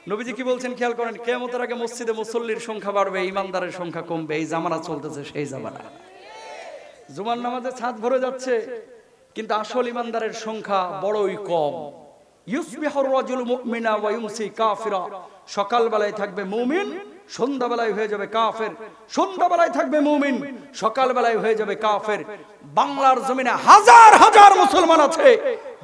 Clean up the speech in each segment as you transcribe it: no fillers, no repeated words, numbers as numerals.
নবীজি কি বলছেন খেয়াল করেন, কিয়ামতের আগে মসজিদে মুসল্লির সংখ্যা বাড়বে, ইমানদারের সংখ্যা কমবে। এই জামানা চলতেছে সেই জামানা। জুমার নামাজে ছাদ ভরে যাচ্ছে, কিন্তু আসল ইমানদারের সংখ্যা বড়ই কম। ইউসবিহুর রাজুলু মুমিনা ওয়া ইউমসি কাফিরা। সকালবেলায় থাকবে মুমিন, সন্ধ্যাবেলায় হয়ে যাবে কাফের। সন্ধ্যাবেলায় থাকবে মুমিন, সকালবেলায় হয়ে যাবে কাফের। বাংলার জমিনে হাজার হাজার মুসলমান আছে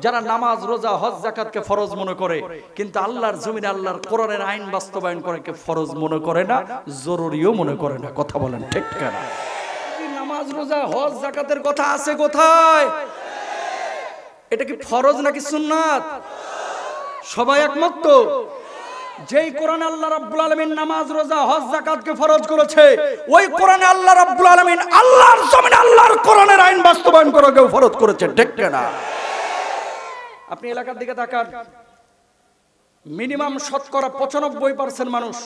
যারা নামাজ, রোজা, হজ, যাকাতকে ফরজ মনে করে, কিন্তু আল্লাহর জমিনে আল্লাহর কোরআনের আইন বাস্তবায়ন করেকে ফরজ মনে করে না, জরুরিও মনে করে না। কথা বলেন ঠিক কিনা? নামাজ, রোজা, হজ, যাকাতের কথা আছে কোথায়? এটা কি ফরজ নাকি সুন্নাত? সবাই একমত তো? যেই কোরআনে আল্লাহ রাব্বুল আলামিন নামাজ, রোজা, হজ, যাকাতকে ফরজ করেছে, ওই কোরআনে আল্লাহ রাব্বুল আলামিন আল্লাহর জমিনে আল্লাহর কোরআনের আইন বাস্তবায়ন করাকেও ফরজ করেছে। ঠিক কিনা? আপনি এলাকার দিকে তাকান, মিনিমাম শতকরা 95% মানুষ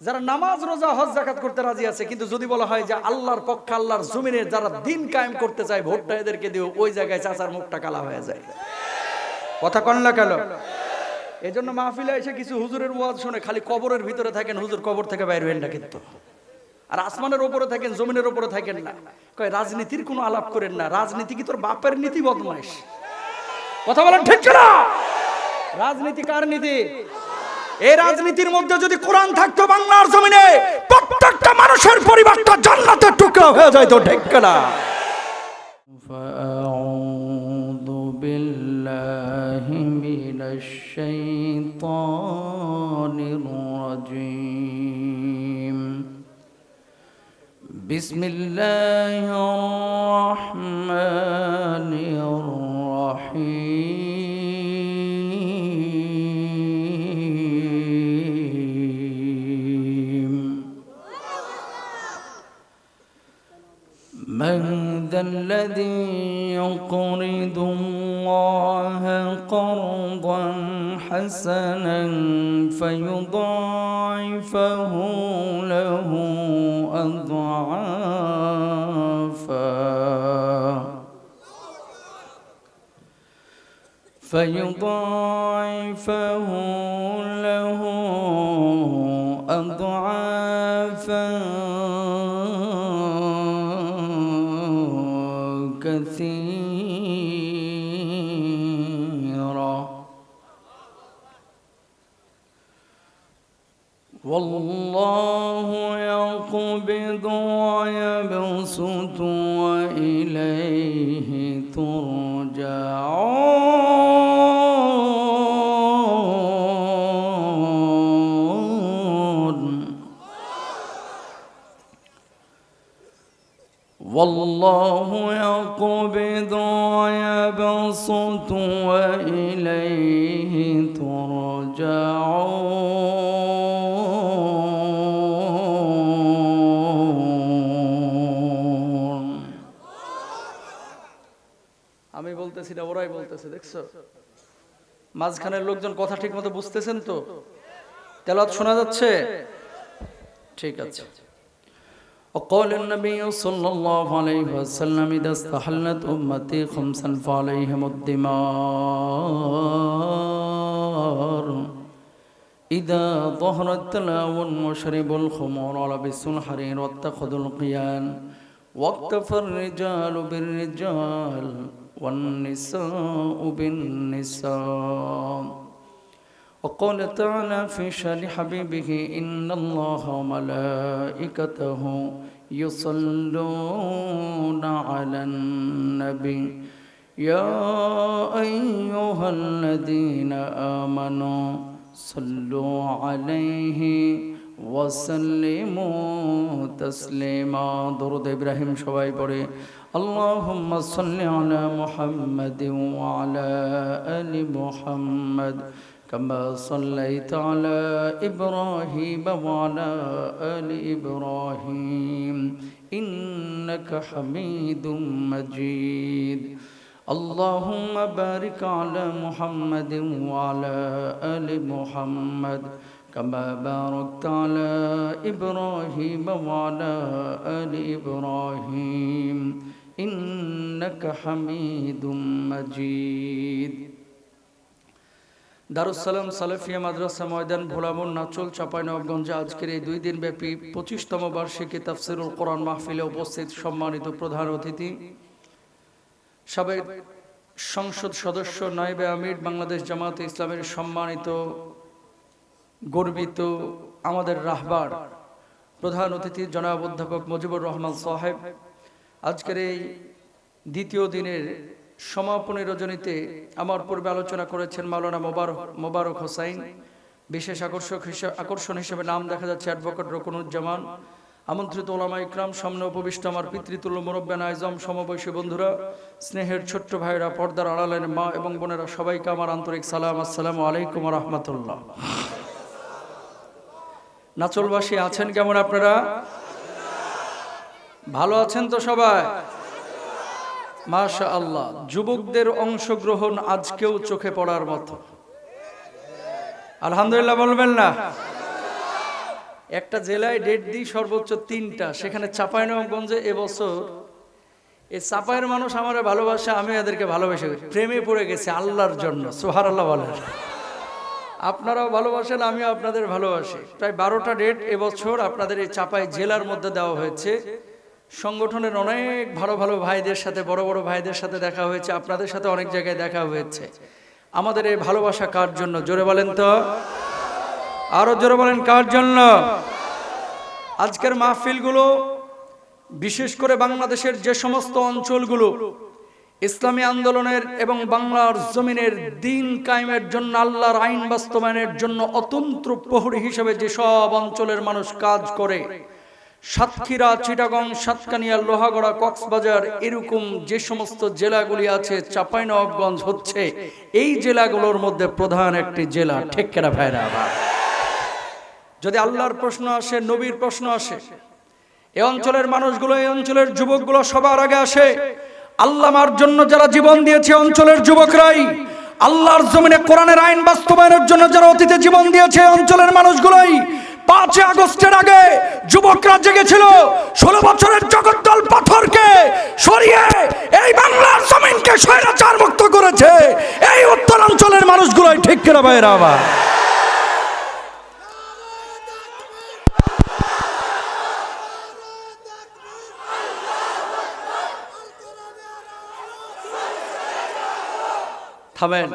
যারা নামাজ, রোজা, হজ, যাকাত করতে রাজি আছে, কিন্তু যদি বলা হয় যে আল্লাহর পক্ষে আল্লাহর জমিনে যারা দিন কায়েম করতে চায়, ভোটটা এদেরকে দিও, ওই জায়গায় চাচার মুখটা কালা হয়ে যায়। কথা কন না কেন? এই জন্য মাহফিলে এসে কিছু হুজুরের ওয়াজ শুনে খালি কবরের ভিতরে থাকেন, হুজুর কবর থেকে বাইরে হবেন না কিন্তু। আর আসমানের উপরে থাকেন, জমিনের উপরে থাকেন না। কয় রাজনীতির কোনো আলাপ করেন না, রাজনীতি কি তোর বাপের নীতি বদমাইশ? কথা বলেন ঠিক কিনা? রাজনীতি কার নীতি? এই রাজনীতির মধ্যে যদি কোরআন থাকতো বাংলার জমিনে, প্রত্যেকটা মানুষের পরিবারটা জান্নাতের টুকরা হয়ে যাইতো। ঠিক কিনা? ফাআউযু বিল্লাহি মিনাশ শাইতানির রাজীম। বিসমিল্লাহির রাহমানির রাহিম। من ذا الذي يقرض الله قرضا حسنا فيضاعفه له أضعافا كثيرا والله يقبض ويبسط وإليه ترجعون والله يقبض ويبسط وإليه ترجعون। আমি বলতেছি না, ওরাই বলতেছে। দেখছো মাঝখানের লোকজন কথা ঠিক মতো বুঝতেছেন তো? তেলাওয়াত শোনা যাচ্ছে? ঠিক আছে। وقال النبي صلى الله عليه وسلم إذا استحلت أمتي خمسا فعليهم الدمار إذا ظهر التلاون وشربوا الخمور ولبسوا الحرير واتخذوا القيان واكتفى الرجال بالرجال والنساء بالنساء. وقال تعالى في شأن حبيبه إن الله وملائكته يصلون على النبي يا أيها الذين آمنوا صلوا عليه وسلموا تسليما. درود إبراهيم সবাই পড়ে اللهم صل على محمد وعلى آل محمد كما صليت على إبراهيم وعلى آل إبراهيم إنك حميد مجيد. اللهم بارك على محمد وعلى آل محمد كما باركت على إبراهيم وعلى آل إبراهيم إنك حميد مجيد. দারুস সালাম সালেফিয়া মাদ্রাসা ময়দান ভোলামুন নাচল চাঁপাইনবাবগঞ্জে আজকের এই 2 দিন ব্যাপী 25তম বার্ষিকী তাফসিরুল কোরআন মাহফিলে উপস্থিত সম্মানিত প্রধান অতিথি, সাবেক সংসদ সদস্য নায়েবে আমির বাংলাদেশ জামাতে ইসলামের সম্মানিত গর্বিত আমাদের রাহবার প্রধান অতিথি জনাব অধ্যাপক মুজিবুর রহমান সাহেব, আজকের এই দ্বিতীয় দিনের সমাপনী রজনীতে আমার পূর্বে আলোচনা করেছেন মাওলানা মোবারক হোসাইন। বিশেষ আকর্ষণ হিসেবে নাম দেখা যাচ্ছে অ্যাডভোকেট রকুনুজ্জামান। আমন্ত্রিত ওলামা ইকরাম, সামনে উপবিষ্ট আমার পিতৃতুল্য মুরব্বান আইজম, সমবয়সী বন্ধুরা, স্নেহের ছোট্ট ভাইরা, পর্দার আড়ালের মা এবং বোনেরা, সবাইকে আমার আন্তরিক সালাম, আসসালামু আলাইকুম ওয়া রাহমাতুল্লাহ। নাচলবাসী আছেন কেমন আপনারা? ভালো আছেন তো সবাই? মাশাআল্লাহ। যুবকদের অংশগ্রহণ আজকেও চোখে পড়ার মতো, আলহামদুলিল্লাহ বলবেন না? একটা জেলায় ডেট দিই সর্বোচ্চ 3টা, সেখানে চাঁপাইনবাবগঞ্জে এবছর এই চাঁপাইয়ের মানুষ আমার ভালোবাসে, আমি এদেরকে ভালোবেসে প্রেমে পড়ে গেছি আল্লাহর জন্য। সুবহানাল্লাহ বলেন। আপনারাও ভালোবাসেন, আমিও আপনাদের ভালোবাসি। প্রায় 12টা ডেট এবছর আপনাদের এই চাঁপাই জেলার মধ্যে দেওয়া হয়েছে। সংগঠনের অনেক ভালো ভালো ভাইদের সাথে, বড় বড় ভাইদের সাথে দেখা হয়েছে, আপনাদের সাথে অনেক জায়গায় দেখা হয়েছে। আমাদের এই ভালোবাসা কার জন্য? জোরে বলেন তো, আরো জোরে বলেন, কার জন্য? আজকের মাহফিলগুলো বিশেষ করে বাংলাদেশের যে সমস্ত অঞ্চলগুলো ইসলামী আন্দোলনের এবং বাংলার জমিনের দিন কায়েমের জন্য, আল্লাহর আইন বাস্তবায়নের জন্য অতন্ত্র প্রহরী হিসেবে যেসব অঞ্চলের মানুষ কাজ করে, সাতক্ষীরা, চিটাগং, সাতকানিয়া, লোহাগড়া, কক্সবাজার, এরকম যে সমস্ত জেলাগুলি আছে, চাঁপাইনবাবগঞ্জ হচ্ছে এই জেলাগুলোর মধ্যে প্রধান একটি জেলা। ঠিক কিনা ভাইরা? যদি আল্লাহর প্রশ্ন আসে, নবীর প্রশ্ন আসে, এই অঞ্চলের মানুষগুলো, এই অঞ্চলের যুবকগুলো সবার আগে আসে। আল্লাহর জন্য যারা জীবন দিয়েছে অঞ্চলের যুবকরাই, আল্লাহর জমিনে কোরআনের আইন বাস্তবায়নের জন্য যারা অতীতে জীবন দিয়েছে অঞ্চলের মানুষগুলোই। 5 আগস্টের আগে যুবকরা জেগেছিল, 16 বছরের জগদ্দল পাথরকে সরিয়ে এই বাংলার জমিনকে স্বৈরাচার মুক্ত করেছে এই উত্তরাঞ্চলের মানুষগুলোই। ঠিক কিনা ভাইরা? আবার থামেন।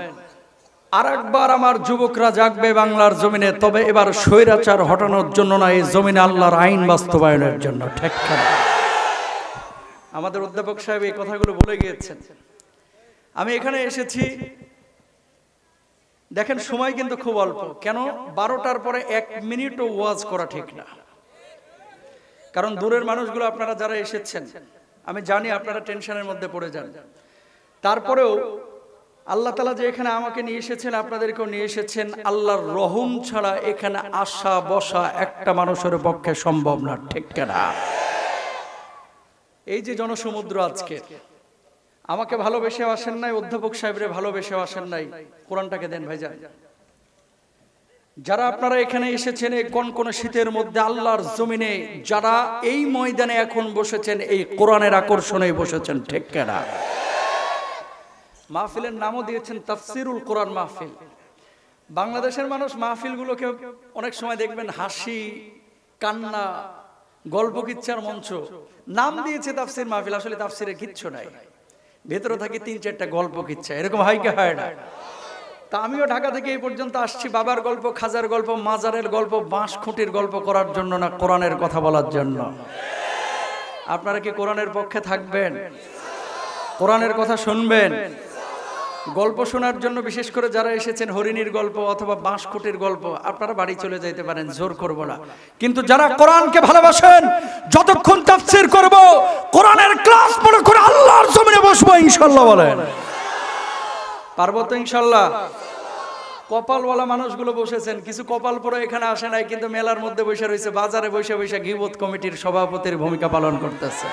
আরেকবার আমার যুবকরা জাগবে বাংলার জমিনে, তবে এবার স্বৈরাচার হটানোর জন্য না, এই জমিনে আল্লাহর আইন বাস্তবায়নের জন্য। ঠিক না? আমাদের অধ্যাপক সাহেব এই কথাগুলো বলে গিয়েছেন। আমি এখানে এসেছি, দেখেন সময় কিন্তু খুব অল্প। কেন? 12টার পরে 1 মিনিটও ওয়াজ করা ঠিক না। কারণ দূরের মানুষগুলো আপনারা যারা এসেছেন, আমি জানি আপনারা টেনশনের মধ্যে পড়ে যান। তারপরেও আল্লাহ তাআলা যে এখানে আমাকে নিয়ে এসেছেন, আপনাদেরকেও নিয়ে এসেছেন, আল্লাহর রহম ছাড়া এখানে আসা বসা একটা মানুষের পক্ষে সম্ভব না। ঠিক কিনা? এই যে জনসমুদ্র আজকে, আমাকে ভালোবেসে আসেন নাই, অধ্যাপক সাহেবরে ভালোবেসে আসেন নাই, কোরআনটাকে দেন ভাইজান। যারা আপনারা এখানে এসেছেন এই কনকনে শীতের মধ্যে আল্লাহর জমিনে, যারা এই ময়দানে এখন বসেছেন, এই কোরআনের আকর্ষণে বসেছেন। ঠিক কিনা? মাহফিলের নামও দিয়েছেন তাফসিরুল কোরআন মাহফিল। বাংলাদেশের মানুষ মাহফিলগুলোকে অনেক সময় দেখবেন হাসি, কান্না, গল্প কিচ্ছার মঞ্চ নাম দিয়েছে তাফসির মাহফিল। আসলে তাফসিরে কিচ্ছু নাই, ভেতরে থাকে 3-4টা গল্প কিচ্ছা। এরকম হয় কি হয় না? তা আমিও ঢাকা থেকে এই পর্যন্ত আসছি বাবার গল্প, খাজার গল্প, মাজারের গল্প, বাঁশ খুঁটির গল্প করার জন্য না, কোরআনের কথা বলার জন্য। আপনারা কি কোরআনের পক্ষে থাকবেন? কোরআনের কথা শুনবেন? গল্প শোনার জন্য বিশেষ করে যারা এসেছেন হরিণীর গল্প অথবা বাঁশকুটির গল্প, আপনারা বাড়ি চলে যাইতে পারেন, জোর করব না। কিন্তু যারা কোরআনকে ভালোবাসেন, যতক্ষণ তাফসীর করব, কোরআনের ক্লাস মনে করে আল্লাহর জমিনে বসবো ইনশাআল্লাহ। বলেন পারবো তো ইনশাআল্লাহ? কপালওয়ালা মানুষগুলো বসেছেন, কিছু কপাল পরে এখানে আসে নাই, কিন্তু মেলার মধ্যে বসে রয়েছে, বাজারে বসে বসে গীবত কমিটির সভাপতির ভূমিকা পালন করতেছে।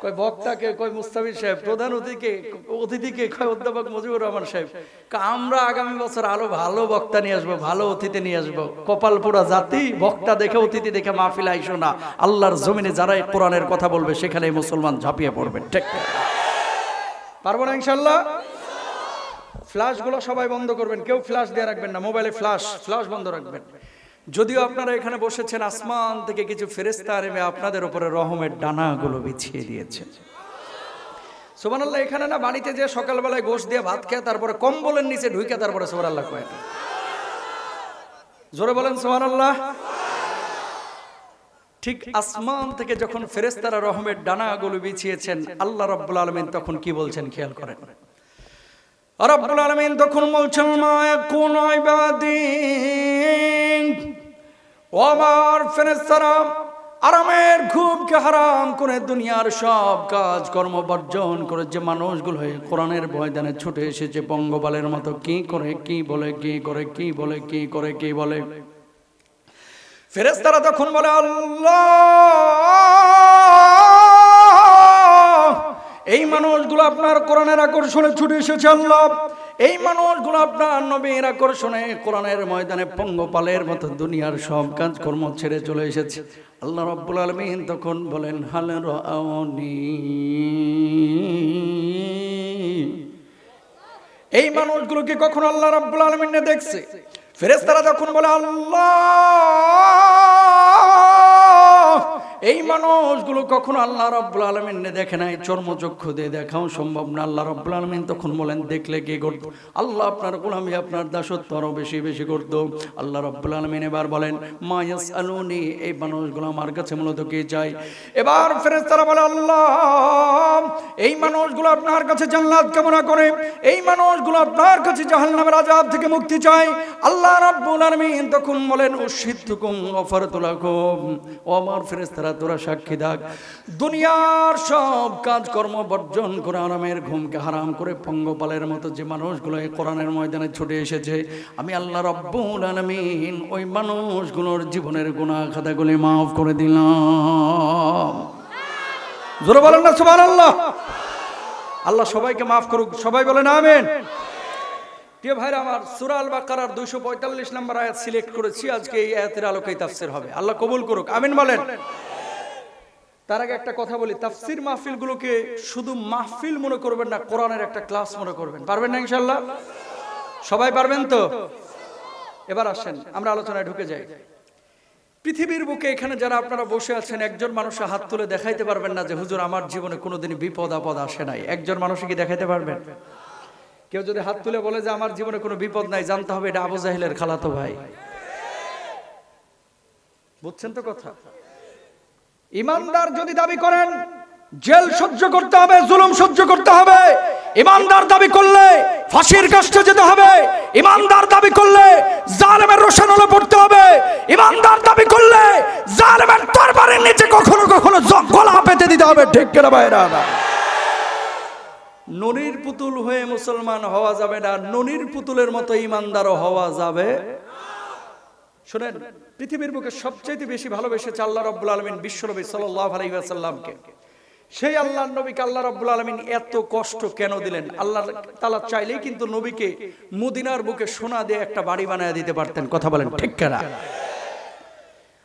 কয় বক্তাকে, কয় মুস্তাফিজ সাহেব, প্রধান অতিথিকে কয় অধ্যাপক মুজিবুর রহমান সাহেব। আমরা আগামী বছর আরো ভালো বক্তা নিয়ে আসবো, ভালো অতিথি নিয়ে আসবো। কপাল পোড়া জাতি, বক্তা দেখে অতিথি দেখে মাহফিলে আইসো না। আল্লাহর জমিনে যারা কোরআনের কথা বলবে সেখানে মুসলমান ঝাঁপিয়ে পড়বে। ঠিক পারবো না ইনশাআল্লাহ? ফ্ল্যাশগুলো সবাই বন্ধ করবেন, কেউ ফ্ল্যাশ দিয়ে রাখবেন না, মোবাইলে ফ্ল্যাশ বন্ধ রাখবেন। যদিও আপনারা এখানে বসেছেন, আসমান থেকে কিছু ফেরেশতা নেমে আপনাদের উপরে রহমের ডানাগুলো বিছিয়ে দিয়েছে। সুবহানাল্লাহ। এখানে না বাড়িতে যে সকালবেলায় গোশ দিয়ে ভাত খেয়ে তারপরে কম্বলের নিচে ঢুকে তারপরে সুবহানাল্লাহ কয় না, জোরে বলেন সুবহানাল্লাহ। ঠিক আসমান থেকে যখন ফেরেশতারা রহমের ডানাগুলো বিছিয়েছেন, আল্লাহ রাব্বুল আলামিন তখন কি বলছেন খেয়াল করেন। রব্বুল আলামিন তখন বলছেন, মা ইয়াকুনু ইবাদি, ও আমার ফেরেশতারা, আরামের ঘুমকে হারাম করে দুনিয়ার সব কাজ কর্ম বর্জন করে যে মানুষগুলো কোরআনের ময়দানে ছুটে এসেছে পঙ্গপালের মতো, কি করে কি বলে, কি করে কি বলে, কি করে কি বলে, ফেরেশতারা তখন বলে, আল্লাহ, এই মানুষগুলো আপনার কোরআনের আকর্ষণে ছুটে এসেছে আল্লাহ, এই মানুষগুলো আপনার নবীর আকর্ষণে কোরআনের ময়দানে পঙ্গপালের মতো দুনিয়ার সব কাজ কর্ম ছেড়ে চলে এসেছে। আল্লাহ রাব্বুল আলামিন তখন বলেন, হাল রাআউনি, এই মানুষগুলোকে কখনো আল্লাহ রাব্বুল আলামিন দেখছে? ফেরেশতারা তখন বলে, আল্লাহ, এই মানুষগুলো কখনো আল্লাহ রাব্বুল আলামিন দেখে নাই, চর্মচক্ষু দিয়ে দেখাও সম্ভব না। আল্লাহ রাব্বুল আলামিন তখন বলেন, দেখলে কি করতো? আল্লাহ আপনার গোলামি, আপনার দাসত্ব আরো বেশি বেশি করতো। আল্লাহ রাব্বুল আলামিন এবার বলেন, মা ইয়াসআলুনি, এই মানুষগুলো আমার কাছে মূলত কি চাই? এবার ফেরেশতারা বলে, আল্লাহ, এই মানুষগুলো আপনার কাছে জান্নাত কামনা করে, এই মানুষগুলো আপনার কাছে জাহান্নামের আযাব থেকে মুক্তি চায়। আল্লাহ রাব্বুল আলামিন তখন বলেন, উশহিদতুকুম গফারতু লাকুম, ও আমার ফেরেশতারা, তোরা সাক্ষী থাক, দুনিয়ার সব কাজ কর্ম বর্জন করে আরামের ঘুমকে হারাম করে পঙ্গপালের মতো যে মানুষগুলো এই কোরআনের ময়দানে ছুটে এসেছে, আমি আল্লাহ রাব্বুল আলামিন ওই মানুষগুলোর জীবনের গুনাহ খাতাগুলি মাফ করে দিলাম। জোরে বলেন না সুবহানাল্লাহ। আল্লাহ সবাইকে মাফ করুক, সবাই বলেন আমিন। প্রিয় ভাইরা আমার, সূরা আল বাকারার 245 নম্বর আয়াত সিলেক্ট করেছি, আজকে এই আয়াতের আলোকেই তাফসীর হবে। আল্লাহ কবুল করুক, আমিন বলেন। তার আগে একটা কথা বলি, তাফসীর মাহফিলগুলোকে শুধু মাহফিল মনে করবেন না, কোরআনের একটা ক্লাস মনে করবেন। পারবেন না ইনশাআল্লাহ? সবাই পারবেন তো? এবার আসেন আমরা আলোচনায় ঢুকে যাই। পৃথিবীর বুকে এখানে যারা আপনারা বসে আছেন, একজন মানুষের হাত তুলে দেখাইতে পারবেন না যে হুজুর আমার জীবনে কোনোদিন বিপদ আপদ আসে নাই? একজন মানুষ কি দেখাইতে পারবেন? কেউ যদি হাত তুলে বলে যে আমার জীবনে কোনো বিপদ নাই, জানতে হবে এটা আবু জাহেলের খালাতো ভাই। বুঝছেন তো কথা? ইমানদার যদি দাবি করেন জেল সহ্য করতে হবে, জুলুম সহ্য করতে হবে, ইমানদার দাবি করলে ফাঁসির কাষ্ঠে যেতে হবে, ইমানদার দাবি করলে জালেমের রোশানলে পড়তে হবে, ইমানদার দাবি করলে জালেমের তরবারির নিচে কখনো কখনো গলা পেতে দিতে হবে। ঠিক কিনা ভাইরা? ননির পুতুল হয়ে মুসলমান হওয়া যাবে না, ননির পুতুলের মতো ইমানদারও হওয়া যাবে। শুনেন, পৃথিবীর বুকে সবচেয়ে বেশি ভালোবেসেছে আল্লাহ রাব্বুল আলামিন বিশ্বনবী সাল্লাল্লাহু আলাইহি ওয়াসাল্লামকে। সেই আল্লাহর নবীকে আল্লাহ রাব্বুল আলামিন এত কষ্ট কেন দিলেন? আল্লাহ তাআলা চাইলেই কিন্তু নবীকে মদিনার বুকে সোনা দিয়ে একটা বাড়ি বানায় দিতে পারতেন। কথা বলেন ঠিক কিনা?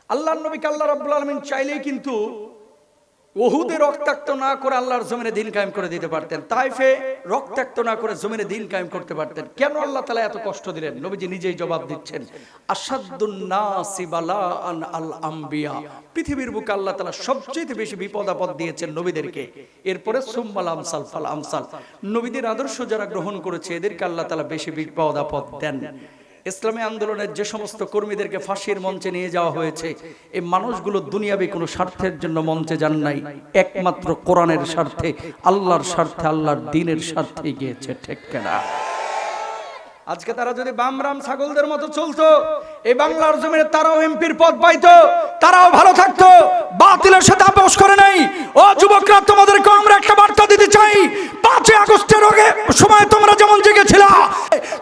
আল্লাহর নবীকে আল্লাহ রাব্বুল আলামিন চাইলেই কিন্তু উহুদে রক্তাক্ত না করে আল্লাহর জমিনে দিন কায়েম করে দিতে পারতেন, তাইফে রক্তাক্ত না করে জমিনে দিন কায়েম করতে পারতেন। কেন আল্লাহ তাআলা এত কষ্ট দিলেন? নবীজি নিজেই জবাব দিচ্ছেন, আসাদুন নাসি বালাআন আল আম্বিয়া। পৃথিবীর বুকে আল্লাহ তাআলা সবচেয়ে বেশি বিপদ আপদ দিয়েছেন নবীদেরকে, এরপরে সুম্মাল আমসাল ফাল আমসাল। নবীদের আদর্শ যারা গ্রহণ করেছে এদেরকে আল্লাহ তাআলা বেশি বিপদ আপদ দেন। ইসলামী আন্দোলনের যে সমস্ত কর্মীদেরকে ফাঁসির মঞ্চে নিয়ে যাওয়া হয়েছে, এই মানুষগুলো দুনিয়াবি কোনো স্বার্থের জন্য মঞ্চে যান নাই, একমাত্র কোরআনের স্বার্থে, আল্লাহর স্বার্থে, আল্লাহর দ্বীনের স্বার্থে গিয়েছে। ঠিক কিনা? আজকে তারা যদি বামরাম ছাগলদের মতো চলতো, এই বাংলার জমিনে তারাও এমপির পদ পাইতো, তারাও ভালো থাকতো, বাতিলের সাথে আপোষ করে নাই। ও যুবকরা, তোমাদেরকে আমরা একটা বার্তা দিতে চাই, 5 আগস্টের আগে সময় তোমরা যেমন জেগেছিলা,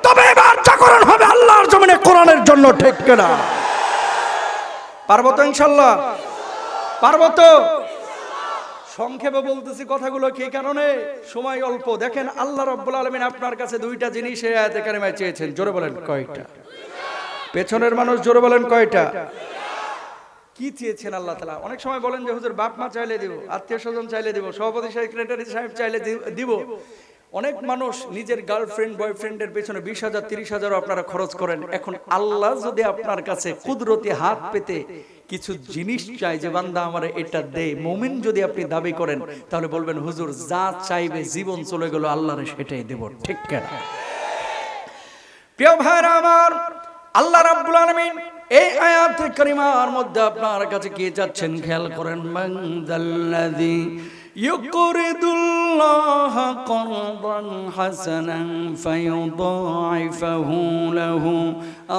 তবে এবার জাগরণ হবে আল্লাহর জমিনে কোরআনের জন্য। ঠিক কিনা? পারবো তো ইনশাআল্লাহ? পারবো তো? সংক্ষেপে বলতেছি কথাগুলো কি কারণে, সময় অল্প। দেখেন, আল্লাহ রাব্বুল আলামিন আপনার কাছে 2টা জিনিস এই আয়াতে কারিমায় চেয়েছেন। জোরে বলেন কয়টা? পেছনের মানুষ জোরে বলেন কয়টা? কি চেয়েছেন আল্লাহ তাআলা? অনেক সময় বলেন যে হুজুর বাপ মা চাইলে দিব, আত্মীয় স্বজন চাইলে দিব, সভাপতি সেক্রেটারি সাহেব চাইলে দিব। অনেক মানুষ নিজের গার্লফ্রেন্ড বয়ফ্রেন্ডের পেছনে 20,000 30,000 আপনারা খরচ করেন। এখন আল্লাহ যদি আপনার কাছে কুদরতি হাত পেতে কিছু জিনিস চাই যে বান্দা আমার এটা দে, মুমিন যদি আপনি দাবি করেন তাহলে বলবেন হুজুর যা চাইবে জীবন চলে গেল আল্লাহরে সেটাই দেব, ঠিক কেনা? প্রিয় ভাইরা আমার, আল্লাহ রাব্বুল আলামিন এই আয়াতে কারিমার মধ্যে আপনার কাছে কি যাচ্ছেন খেয়াল করেন। মান যাল্লাযী ইউকরিদুল্লাহ করদান হাসানান ফায়ুদাইফাহু লাহু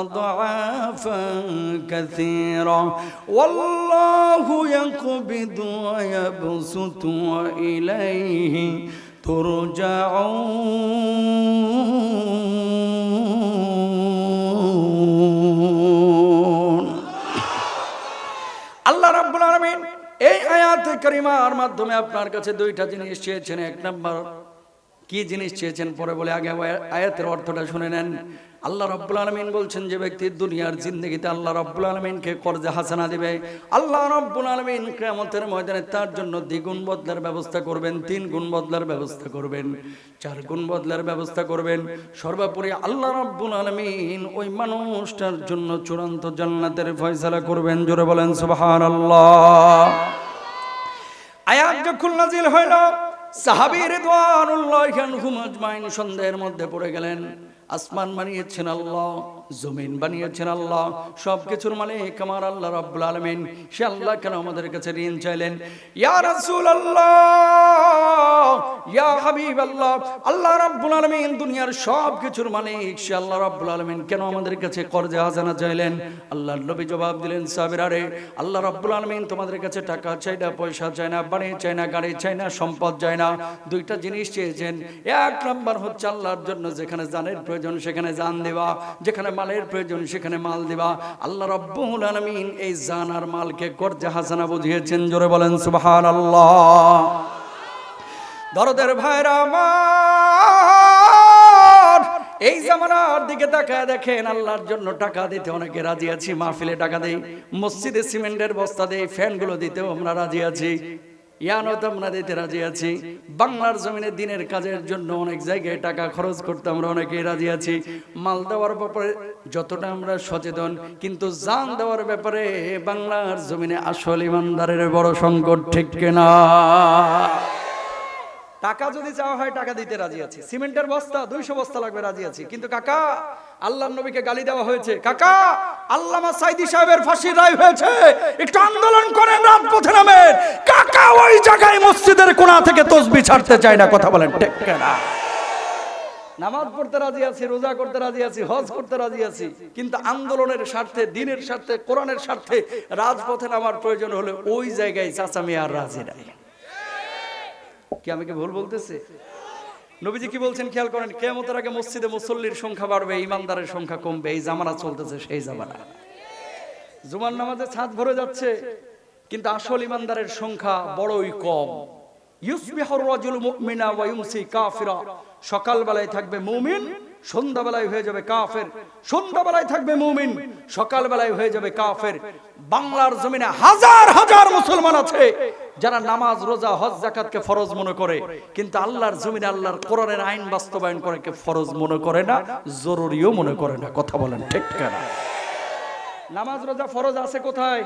আদআফান কাসীরা ওয়াল্লাহু ইয়াকবিদু ওয়া ইয়াবসুতু ওয়া ইলাইহি তুরজাউন। আল্লাহ রাব্বুল আলামিন এই আয়াতে কারিমার মাধ্যমে আপনার কাছে দুইটা জিনিস চেয়েছেন। এক নাম্বার কি জিনিস চেয়েছেন পরে বলে, আগে আয়াতের অর্থটা শুনে নেন। আল্লাহ রাব্বুল আলামিন বলছেন যে ব্যক্তি দুনিয়ার জিন্দেগিতে আল্লাহ রাব্বুল আলামিনকে কর্জে হাসানা দিবে, আল্লাহ রাব্বুল আলামিন কিয়ামতের ময়দানে তার জন্য দ্বিগুণ বদলার ব্যবস্থা করবেন, 3 গুণ বদলার ব্যবস্থা করবেন, 4 গুণ বদলার ব্যবস্থা করবেন। সর্বোপরি আল্লাহ রাব্বুল আলামিন ওই মানুষটার জন্য চূড়ান্ত জান্নাতের ফয়সালা করবেন। জোরে বলেন সুবহানাল্লাহ। আয়াত যখন নাজিল হইল, সাহাবী রিদওয়ানুল্লাহি আনহুম আজমাইন সন্দেহের মধ্যে পড়ে গেলেন। আসমান বানিয়েছেন আল্লাহ, জমিন বানিয়েছেন আল্লাহ, সবকিছুর মালিক আমার আল্লাহ রাব্বুল আলামিন। সে আল্লাহ কেন আমাদের কাছে ঋণ চাইলেন? ইয়া রাসূলুল্লাহ, ইয়া হাবিবাল্লাহ, আল্লাহ রাব্বুল আলামিন দুনিয়ার সবকিছুর মালিক, সে আল্লাহ রাব্বুল আলামিন কেন আমাদের কাছে কর্জে হাসানা চাইলেন? আল্লাহর নবী জবাব দিলেন, সাহাবীরা রে, আল্লাহ রাব্বুল আলামিন তোমাদের কাছে টাকা চাই না, পয়সা চাই না, বাড়ি চাই না, গাড়ি চাই না, সম্পদ চাই না। দুইটা জিনিস চেয়েছেন। এক নাম্বার হচ্ছে আল্লাহর জন্য যেখানে জানের প্রয়োজন সেখানে জান দেবা, যেখানে মালের প্রয়োজন সেখানে মাল দেবা। আল্লাহ রাব্বুল আলামিন এই জান আর মালকে কর্জে হাসানা বুঝিয়েছেন। জোরে বলেন সুবহানাল্লাহ। দরদের ভাইরা আমার, এই জামানার দিকে তাকায় দেখেন, আল্লাহর জন্য টাকা দিতে অনেকে রাজি আছি, মাহফিলে টাকা দেই, মসজিদে সিমেন্টের বস্তা দেই, ফ্যানগুলো দিতেও আমরা রাজি আছি, ইয়ানত আমরা দিতে রাজি আছি, বাংলার জমিনে দিনের কাজের জন্য অনেক জায়গায় টাকা খরচ করতে আমরা অনেকেই রাজি আছি। মাল দেওয়ার ব্যাপারে যতটা আমরা সচেতন, কিন্তু জান দেওয়ার ব্যাপারে বাংলার জমিনে আসল ইমানদারের বড় সংকট, ঠিক কিনা? টাকা যদি চাওয়া হয় টাকা দিতে রাজি আছি, সিমেন্টের বস্তা 200 বস্তা লাগবে রাজি আছি, কিন্তু কাকা আল্লাহর নবীকে গালি দেওয়া হয়েছে, কাকা আল্লামা সাইদি সাহেবের ফাঁসির রায় হয়েছে, একটু আন্দোলন করেন, রাজপথে নামেন, কাকা ওই জায়গায় মসজিদের কোণা থেকে তাসবিহ ছাড়তে চায় না। কথা বলেন ঠিক কিনা? নামাজ পড়তে রাজি আছি, রোজা করতে রাজি আছি, হজ করতে রাজি আছি, কিন্তু আন্দোলনের স্বার্থে, দিনের স্বার্থে, কোরআনের স্বার্থে রাজপথে নামার প্রয়োজন হলে ওই জায়গায় চাচা মিয়া আর রাজি নাই। কি আমি কি ভুল বলতেছি? নবীজি কি বলছেন খেয়াল করেন, কিয়ামতের আগে মসজিদে মুসল্লির সংখ্যা বাড়বে, ইমানদারের সংখ্যা কমবে। এই জামানা চলতেছে সেই জামানা। জুমার নামাজে ছাদ ভরে যাচ্ছে, কিন্তু আসল ইমানদারের সংখ্যা বড়ই কম। ইউসবিহুর রাজুলু মুমিনা ওয়া ইউমসি কাফিরা, সকাল বেলায় থাকবে মুমিন, সন্ধ্যাবেলায় হয়ে যাবে কাফের, সন্ধ্যাবেলায় থাকবে মুমিন, সকাল বেলায় হয়ে যাবে কাফের। বাংলার জমিনে হাজার হাজার মুসলমান আছে যারা নামাজ, রোজা, হজ, যাকাতকে ফরজ মনে করে, কিন্তু আল্লাহর জমিনে আল্লাহর কোরআনের আইন বাস্তবায়ন করে কে ফরজ মনে করে না, জরুরিও মনে করে না। কথা বলেন ঠিক কিনা? নামাজ, রোজা, ফরজ আছে কোথায়?